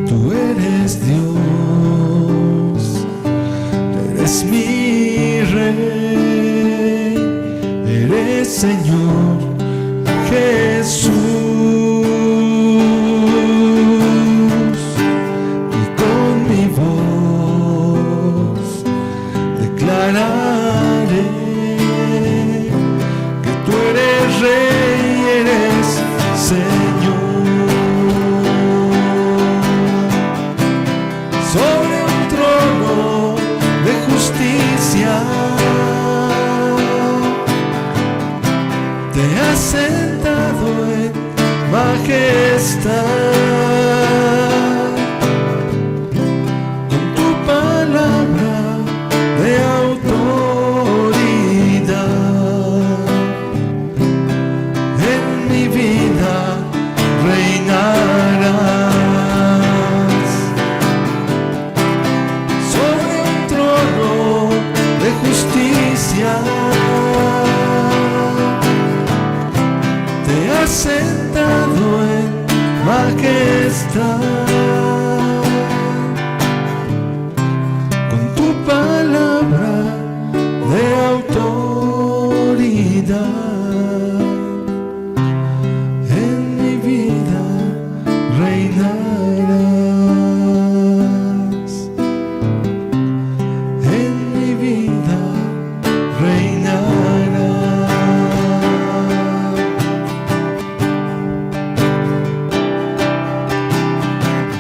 Tú eres Dios, eres mi Rey, eres Señor Jesús, y con mi voz declararé que tú eres Rey y eres Señor. Sobre un trono de justicia te te has sentado en majestad, con tu palabra de autoridad. En mi vida reinarás sobre un trono de justicia. Te has sentado en majestad, con tu palabra de autoridad. En mi vida reinarás, en mi vida reinarás.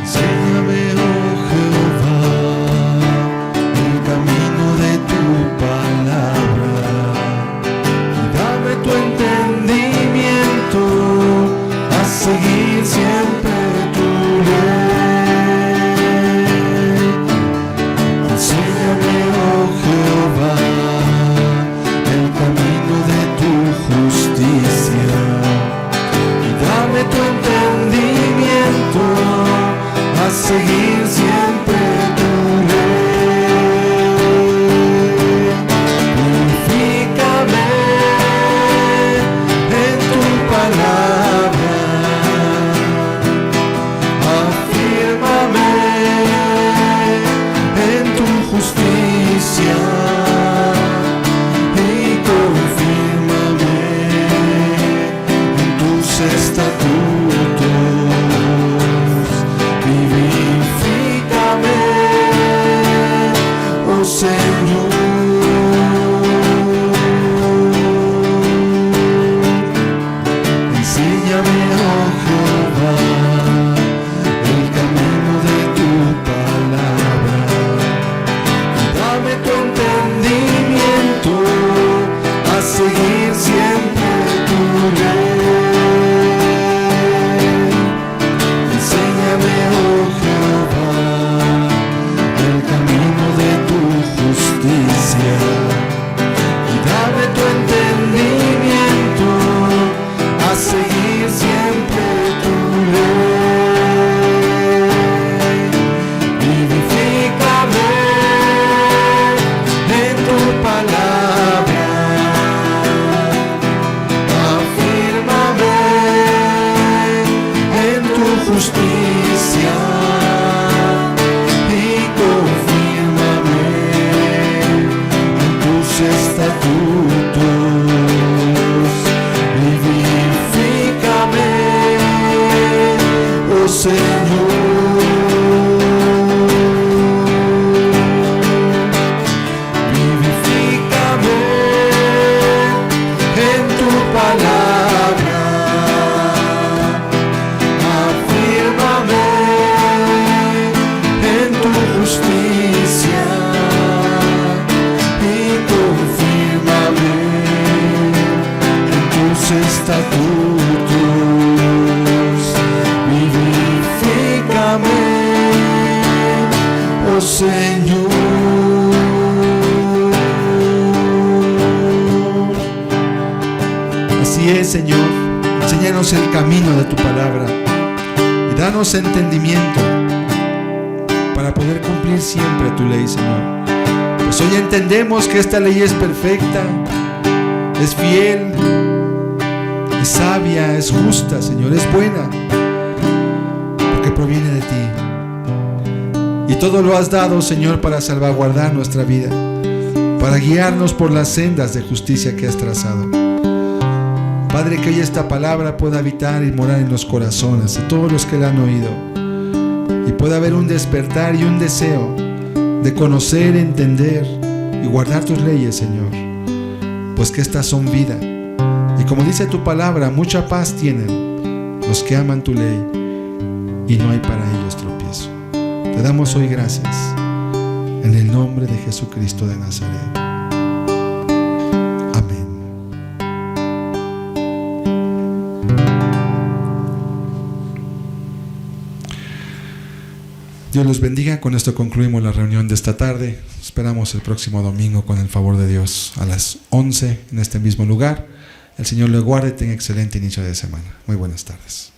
Enséñame, oh Jehová, el camino de tu palabra, y dame tu entendimiento a seguir siempre tu ley. Enséñame, oh Jehová, el camino de tu justicia, y dame tu entendimiento a seguir siempre tu ley. Purifícame en tu palabra, afírmame en tu justicia y confírmame en tus estatutos. Vivifícame, oh Señor. Enséñame, oh Jehová, el camino de tu palabra, y dame tu entendimiento a seguir siempre tu ley. Enséñame, oh Jehová, el camino de tu justicia, y dame tu entendimiento a seguir siempre tu ley. Vivifícame en tu palabra, afírmame en tu justicia y confírmame en tus estatutos. Vivifícame, oh Señor. Vivifícame en tu palabra, afírmame en tu justicia y confírmame en tus estatutos. Vivifícame, oh Señor. Así es, Señor. Enséñanos el camino de tu palabra y danos entendimiento para poder cumplir siempre tu ley, Señor. Pues hoy entendemos que esta ley es perfecta, es fiel, es sabia, es justa, Señor, es buena, porque proviene de ti. Y todo lo has dado, Señor, para salvaguardar nuestra vida, para guiarnos por las sendas de justicia que has trazado. Padre, que hoy esta palabra pueda habitar y morar en los corazones de todos los que la han oído, y pueda haber un despertar y un deseo de conocer, entender y guardar tus leyes, Señor, pues que estas son vida, y como dice tu palabra, mucha paz tienen los que aman tu ley, y no hay para ellos tropiezo. Te damos hoy gracias, en el nombre de Jesucristo de Nazaret. Amén. Dios los bendiga. Con esto concluimos la reunión de esta tarde. Esperamos el próximo domingo, con el favor de Dios, a las 11 en este mismo lugar. El Señor le guarde. Tenga excelente inicio de semana. Muy buenas tardes.